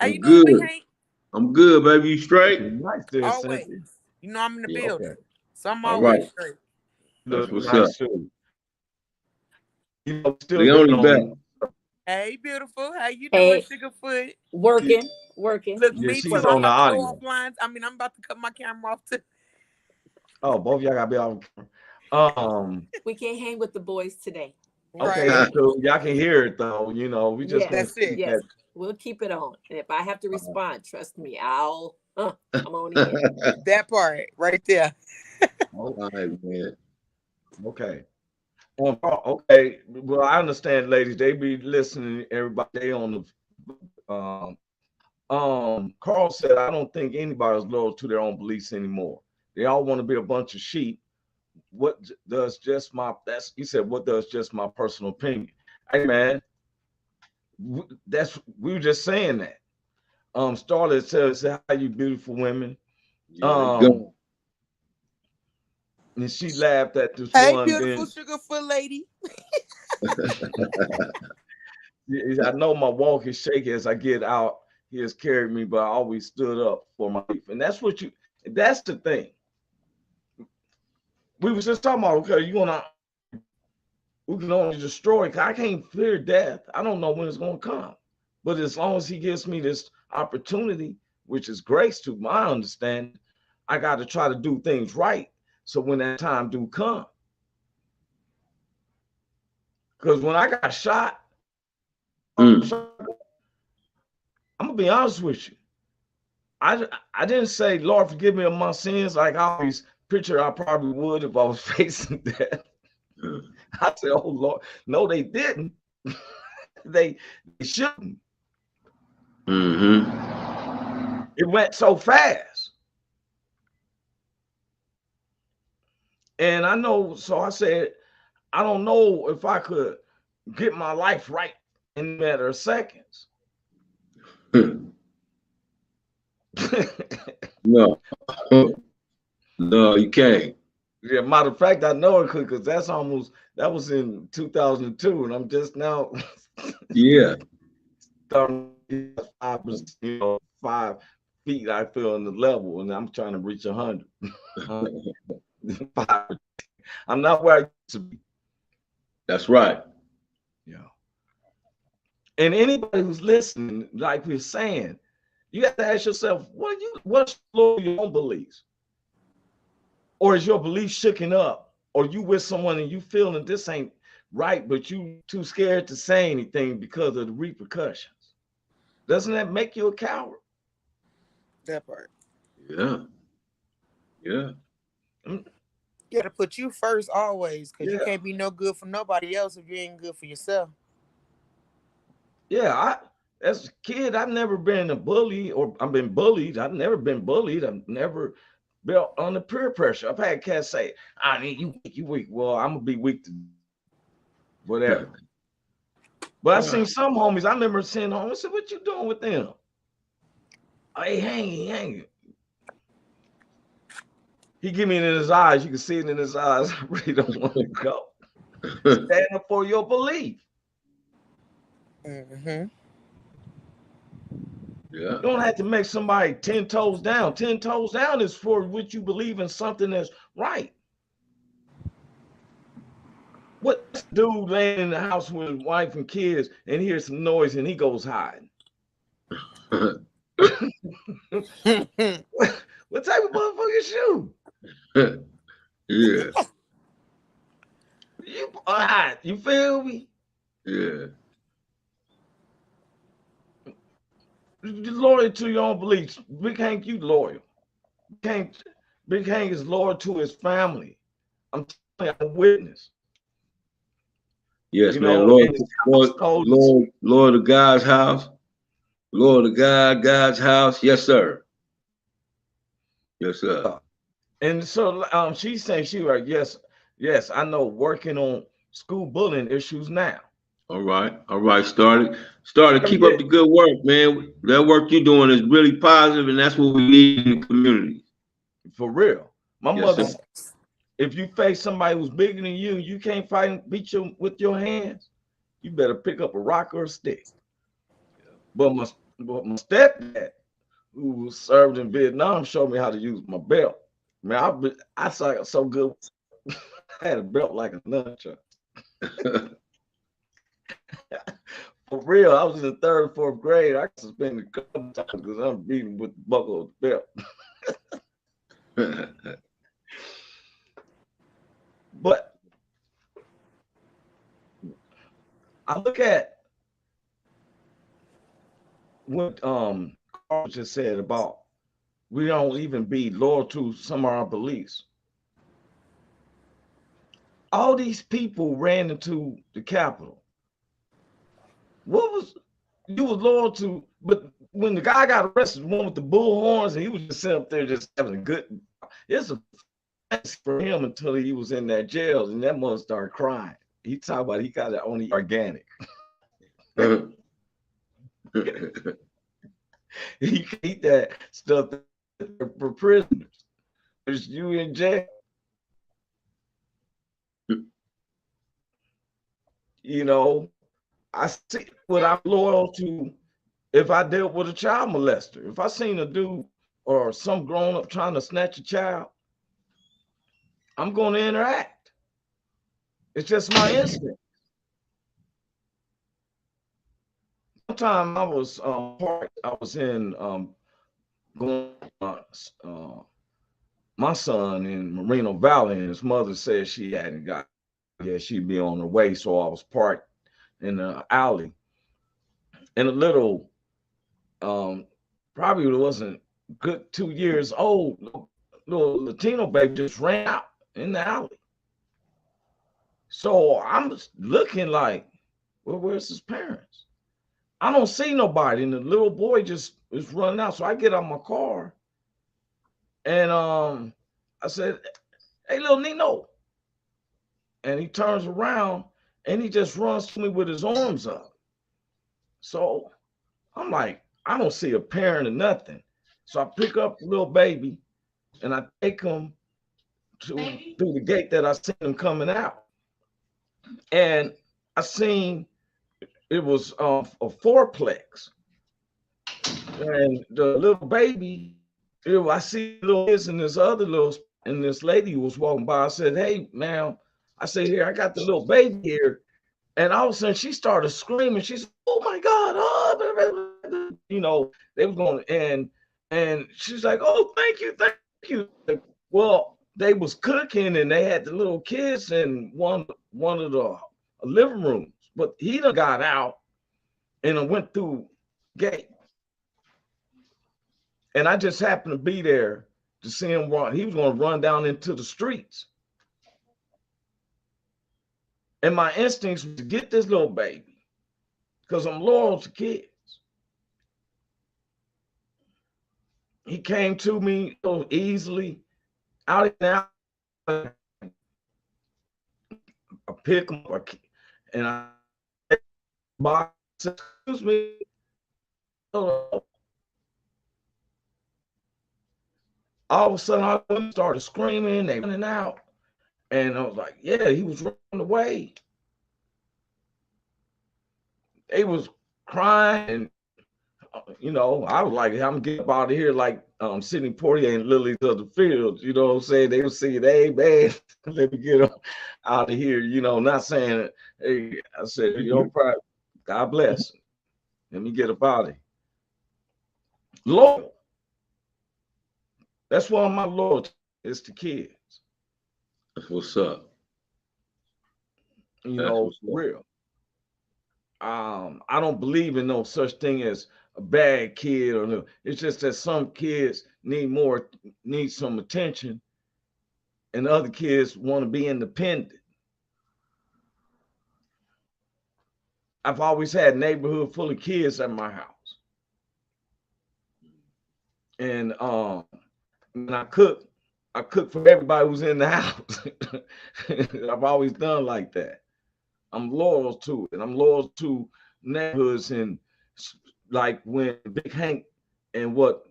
How you doing, Big Hank? I'm good, baby. You straight? Nice there, always. Cynthia. You know I'm in the building. Okay. So I'm always straight. That's what's nice up. You know, still hey, beautiful. How you doing, Sugarfoot? Working. Look, me too. I'm about to go offline. I mean, I'm about to cut my camera off too. Oh, both of y'all gotta be on. We can't hang with the boys today. Okay, so y'all can hear it though. You know, we just that's it. Yes, we'll keep it on. And if I have to respond, trust me, I'll Come on in. That part right there. All right, man. Okay. Okay. Well, I understand, ladies. They be listening. Everybody they on the. Carl said, I don't think anybody's loyal to their own beliefs anymore. They all want to be a bunch of sheep. What does just my that's he said? What does just my personal opinion? Hey, man, we were just saying that. Starlet says, "How you beautiful women." Yeah, And she laughed at this Hey, one. beautiful Then sugarfoot lady. I know my walk is shaky as I get out. He has carried me, but I always stood up for my life. And that's what that's the thing. We was just talking about, okay, we can only destroy. I can't fear death. I don't know when it's going to come. But as long as he gives me this opportunity, which is grace to my understanding, I got to try to do things right. So when that time do come, because when I got shot, I'm gonna be honest with you. I didn't say, Lord, forgive me of my sins, like I always picture I probably would if I was facing death. I said, oh Lord, no, they didn't. they shouldn't. It went so fast. And I know, so I said, I don't know if I could get my life right in a matter of seconds. No. No, you can't. Yeah, matter of fact, I know it could, because that was in 2002, and I'm just now Yeah. starting 5 feet I feel on the level, and I'm trying to reach 100. I'm not where I used to be. That's right. Yeah. And anybody who's listening, like we're saying, you have to ask yourself, what's your own beliefs? Or is your belief shooken up? Or you with someone and you feeling this ain't right, but you too scared to say anything because of the repercussions? Doesn't that make you a coward? That part. Yeah. Yeah. You gotta put you first always, because you Yeah. can't be no good for nobody else if you ain't good for yourself. Yeah, as a kid, I've never been a bully, or I've been bullied. I've never been bullied. I've never built under peer pressure. I've had cats say, I mean, you weak. Well, I'm gonna be weak to whatever. But I seen some homies, I remember seeing homies, I said, what you doing with them? Hey, hanging. He give me it in his eyes. You can see it in his eyes. I really don't want to go. Stand up for your belief. Mm-hmm. Yeah. You don't have to make somebody 10 toes down. 10 toes down is for what you believe in, something that's right. What dude laying in the house with his wife and kids and hears some noise and he goes hiding? What type of motherfucking shoe? Yeah. You feel me? Yeah. You're loyal to your own beliefs. Big Hank, you loyal. Big Hank is loyal to his family. I'm telling you, I'm a witness. Yes, You man. know, Lord of God's house. Lord of God's house. Yes, sir. Yes, sir. And so she's saying she like, yes, I know, working on school bullying issues now. All right. Started. Keep up the good work, man. That work you're doing is really positive, and that's what we need in the community. For real. My mother, sir. if you face somebody who's bigger than you can't fight and beat you with your hands, you better pick up a rock or a stick. But my stepdad, who served in Vietnam, showed me how to use my belt. Man, I saw so good. I had a belt like a nunchuck. For real, I was in the 3rd, 4th grade. I suspended a couple times because I'm beating with the buckle of the belt. But I look at what Carl just said about we don't even be loyal to some of our beliefs. All these people ran into the Capitol. What was you was loyal to? But when the guy got arrested, the one with the bull horns, and he was just sitting up there just having a good. It's a fancy for him until he was in that jail, and that mother started crying. He talked about he got it only organic. He can eat that stuff for prisoners. It's you in jail. You know, I see what I'm loyal to. If I dealt with a child molester, if I seen a dude or some grown up trying to snatch a child, I'm going to interact. It's just my instinct. One time I was in going my son in Moreno Valley, and his mother said she hadn't got yet, she'd be on her way, so I was parked in the alley, and a little probably wasn't good 2 years old, little Latino baby just ran out in the alley. So I'm looking like, well, where's his parents? I don't see nobody, and the little boy just is running out. So I get out my car, and I said, "Hey, little Nino," and he turns around and he just runs to me with his arms up. So I'm like, I don't see a parent or nothing. So I pick up the little baby and I take him through the gate that I seen him coming out, and I seen it was a fourplex, and the little baby, I see little kids and this other little, and this lady was walking by. I said, "Hey, ma'am," I said, "Here, I got the little baby here," and all of a sudden she started screaming. She said, "Oh my God!" Oh, you know, they were going, and she's like, "Oh, thank you." Well, they was cooking and they had the little kids in one of the living rooms, but he done got out and went through gate. And I just happened to be there to see him run. He was going to run down into the streets. And my instincts was to get this little baby because I'm loyal to kids. He came to me so easily out and out. I pick him up and I box, excuse me. All of a sudden, I started screaming, they running out, and I was like, "Yeah, he was running away." They was crying, and you know, I was like, "I'm gonna get up out of here," like Sidney Poitier and Lilies of the Field. You know what I'm saying? They would see, "Hey, man, let me get them out of here." You know, not saying, "Hey," I said, "You know, God bless. Let me get up out of here." Loyal. That's why my loyalty is to kids. That's what's up. You know, real. I don't believe in no such thing as a bad kid or no. It's just that some kids need some attention, and other kids want to be independent. I've always had a neighborhood full of kids at my house, and when I cook for everybody who's in the house. I've always done like that. I'm loyal to it. I'm loyal to neighborhoods, and like when Big Hank and what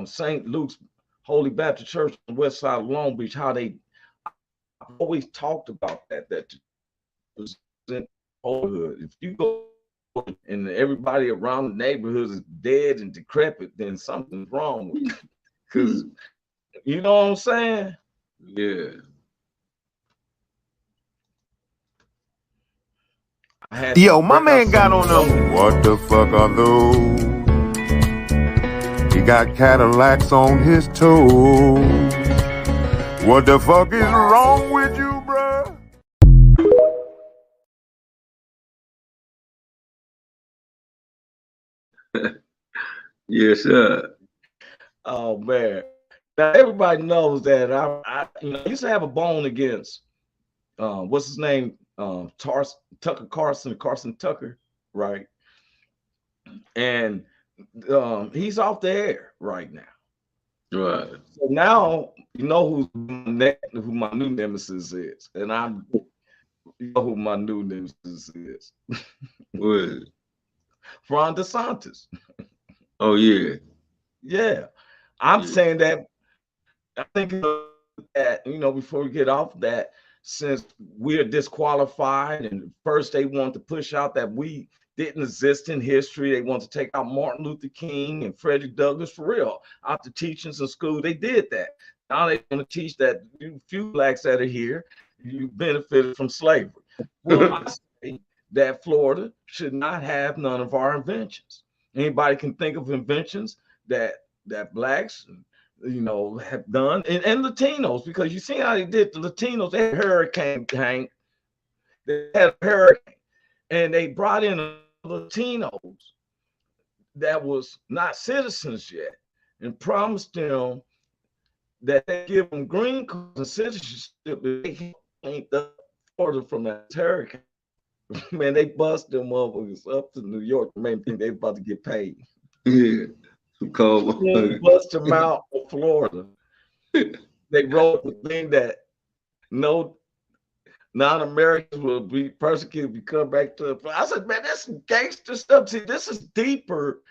St. Luke's Holy Baptist Church on the west side of Long Beach, how they always talked about that was in neighborhood. If you go and everybody around the neighborhood is dead and decrepit, then something's wrong with it. Because you know what I'm saying? Yeah. Yo, my man got on them. What the fuck are those? He got Cadillacs on his toes. What the fuck is wrong with you, bruh? Yes, sir. Oh man. Now everybody knows that I used to have a bone against what's his name? Tucker Carson Tucker, right? And he's off the air right now. Right. So now you know who my new nemesis is, and you know who my new nemesis is. What? Ron DeSantis. Oh yeah. Yeah, I'm saying that. I think that before we get off that, since we are disqualified, and first they want to push out that we didn't exist in history. They want to take out Martin Luther King and Frederick Douglass for real out the teachings in school. They did that. Now they want to teach that you few blacks that are here, you benefited from slavery. Well, I say that Florida should not have none of our inventions. Anybody can think of inventions that blacks have done, and Latinos, because you see how they did the Latinos. They had a hurricane, Hank. They had a hurricane, and they brought in Latinos that was not citizens yet, and promised them that they give them green cards and citizenship if they ain't the Florida from that hurricane. Man, they bust them motherfuckers up to New York. Man, think they about to get paid. Yeah. They bust them out of Florida. They wrote the thing that no non-Americans will be persecuted if you come back to. I said, man, that's some gangster stuff. See, this is deeper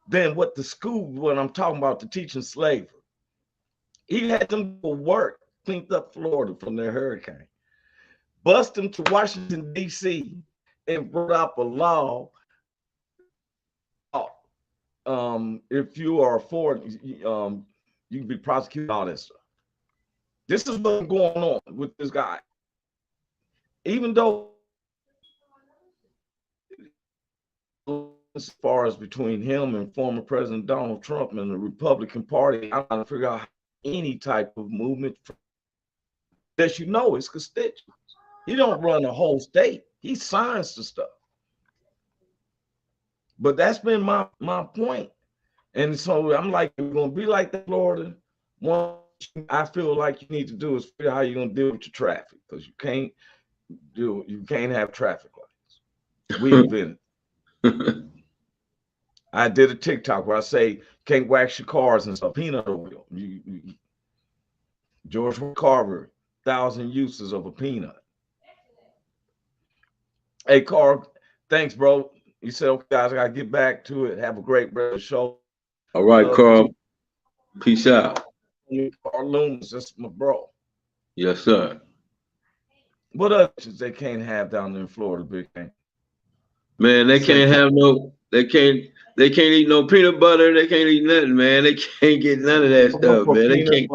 than what the school, when I'm talking about the teaching slavery. He had them go work, cleaned up Florida from their hurricane, bust them to Washington, D.C., and brought up a law. If you are foreign, you can be prosecuted, all that stuff. This is what's going on with this guy. Even though, as far as between him and former President Donald Trump and the Republican Party, I'm trying to figure out any type of movement that his constituents. He don't run a whole state. He signs the stuff. But that's been my point. And so I'm like, we're going to be like that, Florida. One, I feel like you need to do is figure out how you're going to deal with your traffic, because you can't have traffic lights. We invented it. I did a TikTok where I say, can't wax your cars and stuff. Peanut oil. George Carver, 1,000 uses of a peanut. Hey, Carl, thanks, bro. You said, okay, guys, I got to get back to it. Have a great show. All right, Carl. Peace out. Carl Loomis, that's my bro. Yes, sir. What others they can't have down there in Florida, Big Thing? Man, they can't eat no peanut butter. They can't eat nothing, man. They can't get none of that stuff, man. They can't.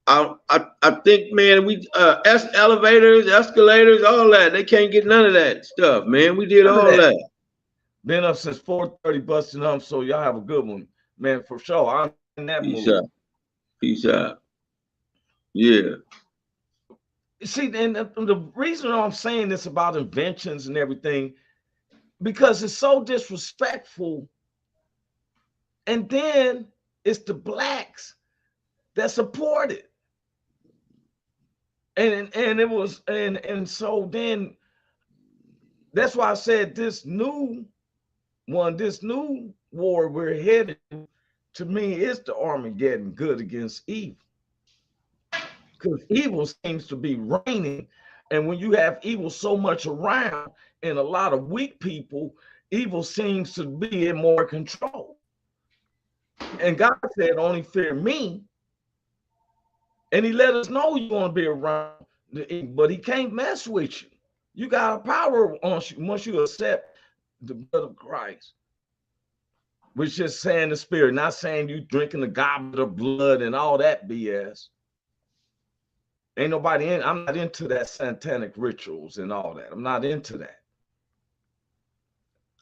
I think, man, we elevators, escalators, all that. They can't get none of that stuff, man. We did all that. Been up since 4:30, busting up. So y'all have a good one, man, for sure. I'm in that Peace mood. out. Peace out. Yeah. See, and the reason I'm saying this about inventions and everything, because it's so disrespectful. And then it's the blacks that support it. And it was, and so then that's why I said this new war we're headed, to me, is the Armageddon, good against evil. Because evil seems to be reigning. And when you have evil so much around and a lot of weak people, evil seems to be in more control. And God said, only fear me. And he let us know you're going to be around, but he can't mess with you. You got a power on you once you accept the blood of Christ. Which is saying the spirit, not saying you drinking the goblet of blood and all that BS. Ain't nobody in. I'm not into that satanic rituals and all that. I'm not into that.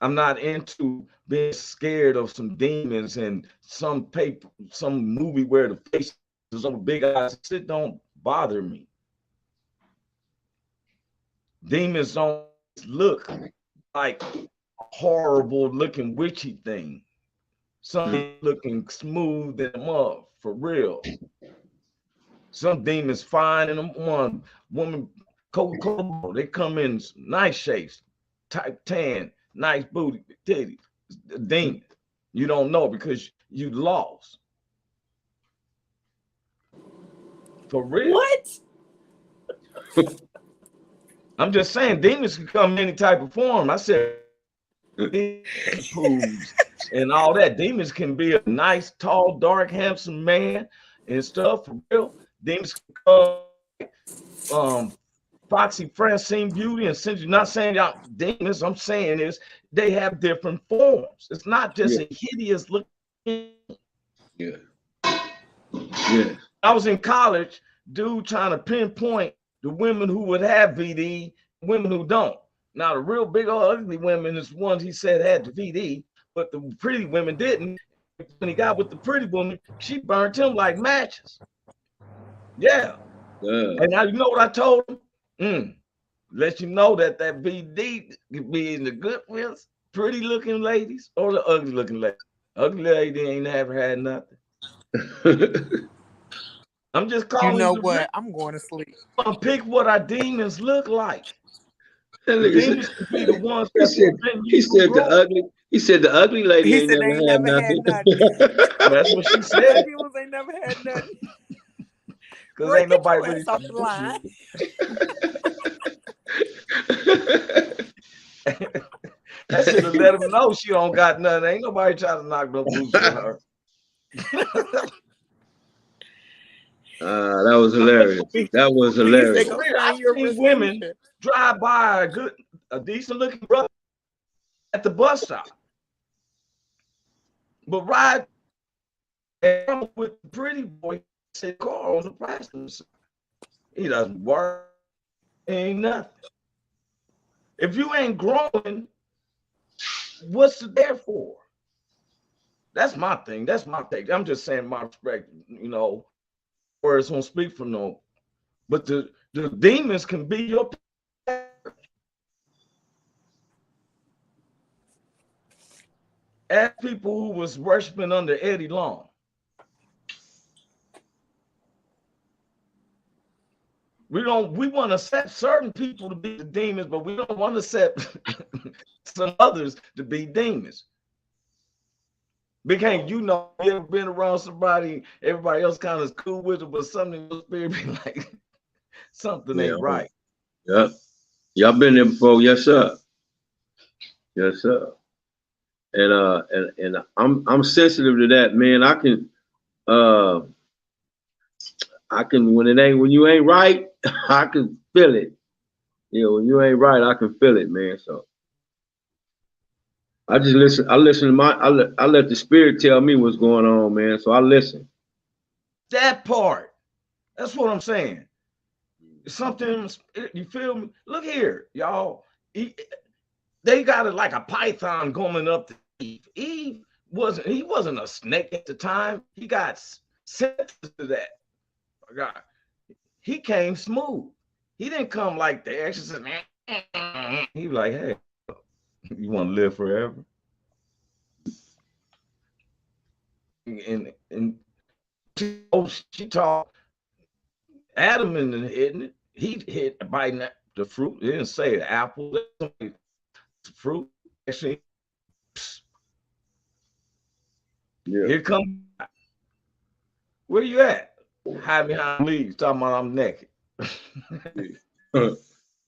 I'm not into being scared of some demons and some movie where the face is on big eyes. It don't bother me. Demons don't look like horrible looking witchy thing. Some looking smooth and up for real. Some demons fine and one woman Coca-Cola. They come in nice shapes, type 10, nice booty, titty. Demon. You don't know because you lost. For real. What? I'm just saying demons can come in any type of form. I said pools and all that. Demons can be a nice, tall, dark, handsome man and stuff for real. Demons can come Foxy Francine Beauty and Cynthia. Not saying y'all demons, I'm saying is they have different forms. It's not just a hideous looking. Yeah. I was in college, dude trying to pinpoint the women who would have VD, women who don't. Now, the real big old ugly women is ones he said had the VD, but the pretty women didn't. When he got with the pretty woman, she burnt him like matches. Yeah. And now you know what I told him? Let you know that VD could be in the good ones, pretty looking ladies, or the ugly looking lady. Ugly lady ain't never had nothing. I'm just calling. You know what? I'm going to sleep. Pick what our demons look like. The demons can be the ones that he said the ugly lady ain't never had nothing. That's what she said. Ugly ones ain't never had nothing. Because ain't nobody really off the line. I should have let him know she don't got nothing. Ain't nobody trying to knock no boots on her. That was hilarious. That was hilarious. I've seen women drive by a decent looking brother at the bus stop, but ride with the pretty boy said car on the passenger side. He doesn't work. Ain't nothing. If you ain't growing, what's it there for? That's my thing. That's my take. I'm just saying my perspective, you know, words won't speak for no. But the demons can be your as people who was worshiping under Eddie Long. We want to set certain people to be the demons, but we don't want to set some others to be demons. Big Hank, you know, you ever been around somebody, everybody else kind of cool with it, but something in your spirit be like, something ain't right. Yep. Y'all been there before, yes, sir. Yes, sir. And I'm sensitive to that, man. I can when you ain't right, I can feel it. You know, when you ain't right, I can feel it, man. So I just listen. I listen to I let the spirit tell me what's going on, man. So I listen. That part. That's what I'm saying. Something, you feel me? Look here, y'all. They got it like a python going up to Eve. He wasn't a snake at the time. He got sensitive to that. God, he came smooth. He didn't come like the exorcist. He was like, hey, you want to live forever? And she taught Adam in the hitting. He hit biting the fruit. It didn't say the apple. Fruit. Actually, yeah. Here come. Where you at? Hide behind leaves. Talking about I'm naked. Yeah,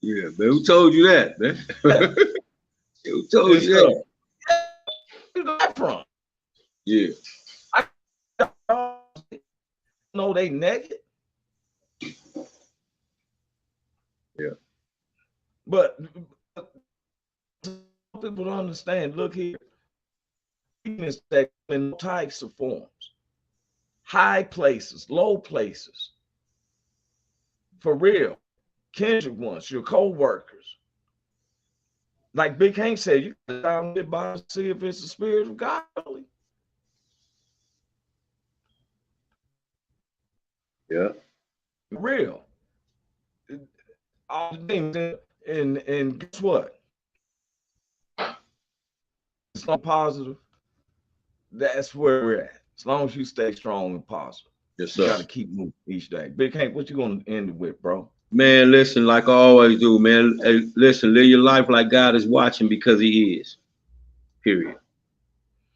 man. Who told you that, man? Who told you that? Where you got from? Yeah. I know they naked. Yeah. But people don't understand. Look here. Demons that in all types of forms. High places, low places. For real. Kindred ones, your co-workers. Like Big Hank said, you can down there by and see if it's the spirit of God. Yeah. Real. All the things and guess what? strong, positive, that's where we're at. As long as you stay strong and positive. Yes, sir. You got to keep moving each day. Big Hank, what you going to end it with, bro? Man, listen, like I always do, man. Hey, listen, live your life like God is watching because He is. Period.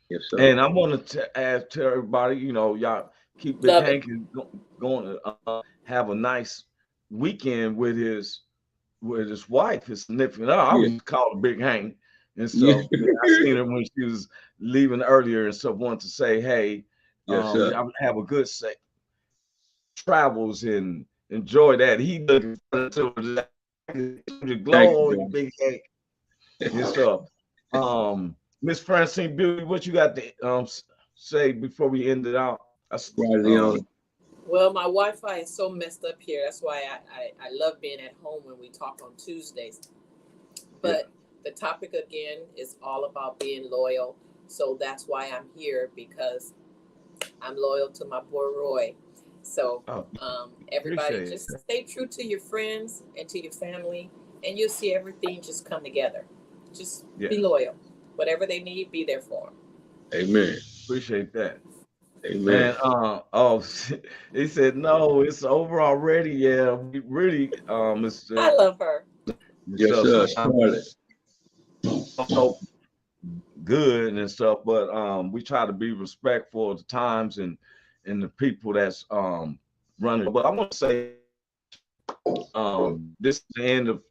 Yes, sir. And I want to ask to everybody, you know, y'all keep Big Hank going to have a nice weekend with his wife, his significant other. I always call her Big Hank and stuff. I seen her when she was leaving earlier and stuff. Wanted to say, hey, y'all have a good travels and enjoy that. He looking forward to the glow on Big Hank and stuff. Miss Francine Beauty, what you got to say before we end it out? Well, my Wi-Fi is so messed up here. That's why I love being at home when we talk on Tuesdays. But the topic again is all about being loyal. So that's why I'm here, because I'm loyal to my boy Roy. So everybody just stay true to your friends and to your family, and you'll see everything just come together. Just be loyal. Whatever they need, be there for them. Amen. Appreciate that. Amen. And he said, no, it's over already. Yeah, we really, Mr. I love her. Yes, sir. So good and stuff, but we try to be respectful of the times and the people that's running. But I want to say, this is the end of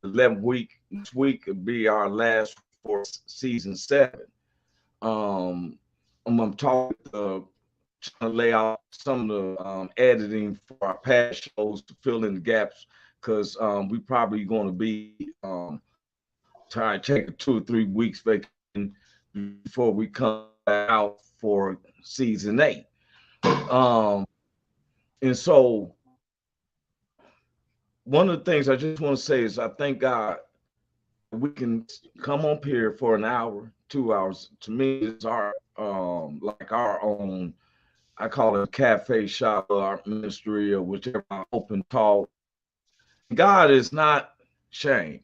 11th week. This week will be our last for season 7. I'm talking trying to lay out some of the editing for our past shows to fill in the gaps, because we probably going to be trying to take a 2 or 3 weeks vacation before we come out for season 8. And so one of the things I just want to say is I thank God we can come up here for an hour, 2 hours. To me, it's our like our own, I call it a cafe shop, or our ministry, or whichever, open talk. God is not ashamed.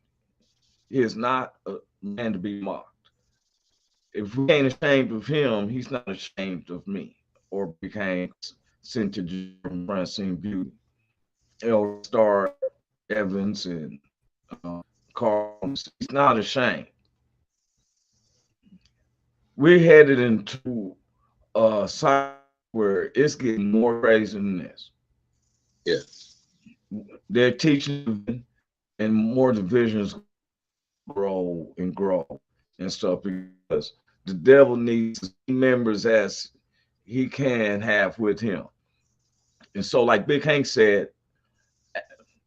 He is not a man to be mocked. If we ain't ashamed of him, he's not ashamed of me, or became Cynthia from Francine Beauty, L. Star Evans, and Carl. He's not ashamed. We're headed into a cycle where it's getting more crazy than this. Yes. They're teaching, and more divisions grow and stuff, because the devil needs as many members as he can have with him. And so, like Big Hank said,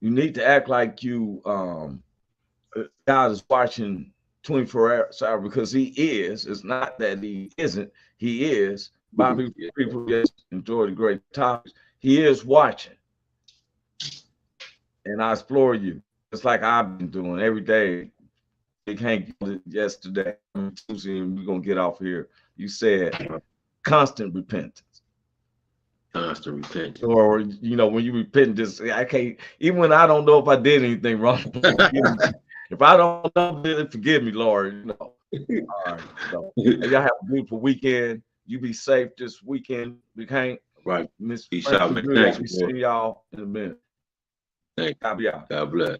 you need to act like you God is watching 24 hours, because he is. It's not that he isn't. He is. Bobby, people just enjoy the great topics. He is watching. And I explore you. It's like I've been doing every day. Big Hank yesterday, Tuesday, and we're going to get off here. You said constant repentance. Constant repentance. Or, you know, when you repent, just, I can't, even when I don't know if I did anything wrong. If I don't know, then forgive me, Lord. You know. All right. So, y'all have a beautiful weekend. You be safe this weekend. Big Hank. Right. Miss Peace out, man. Thanks. We see y'all in a minute. Thank you. God bless.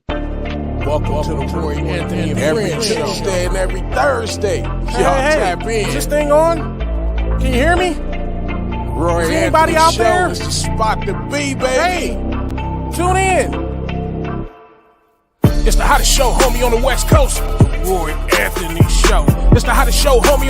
Welcome to the Roy Anthony every Tuesday and every Thursday. Y'all tap in. Is this thing on? Can you hear me? Roy Is anybody out there? Is the spot to be, baby. Hey, tune in. It's the hottest show, homie, on the West Coast. The Roy Anthony Show. It's the hottest show, homie.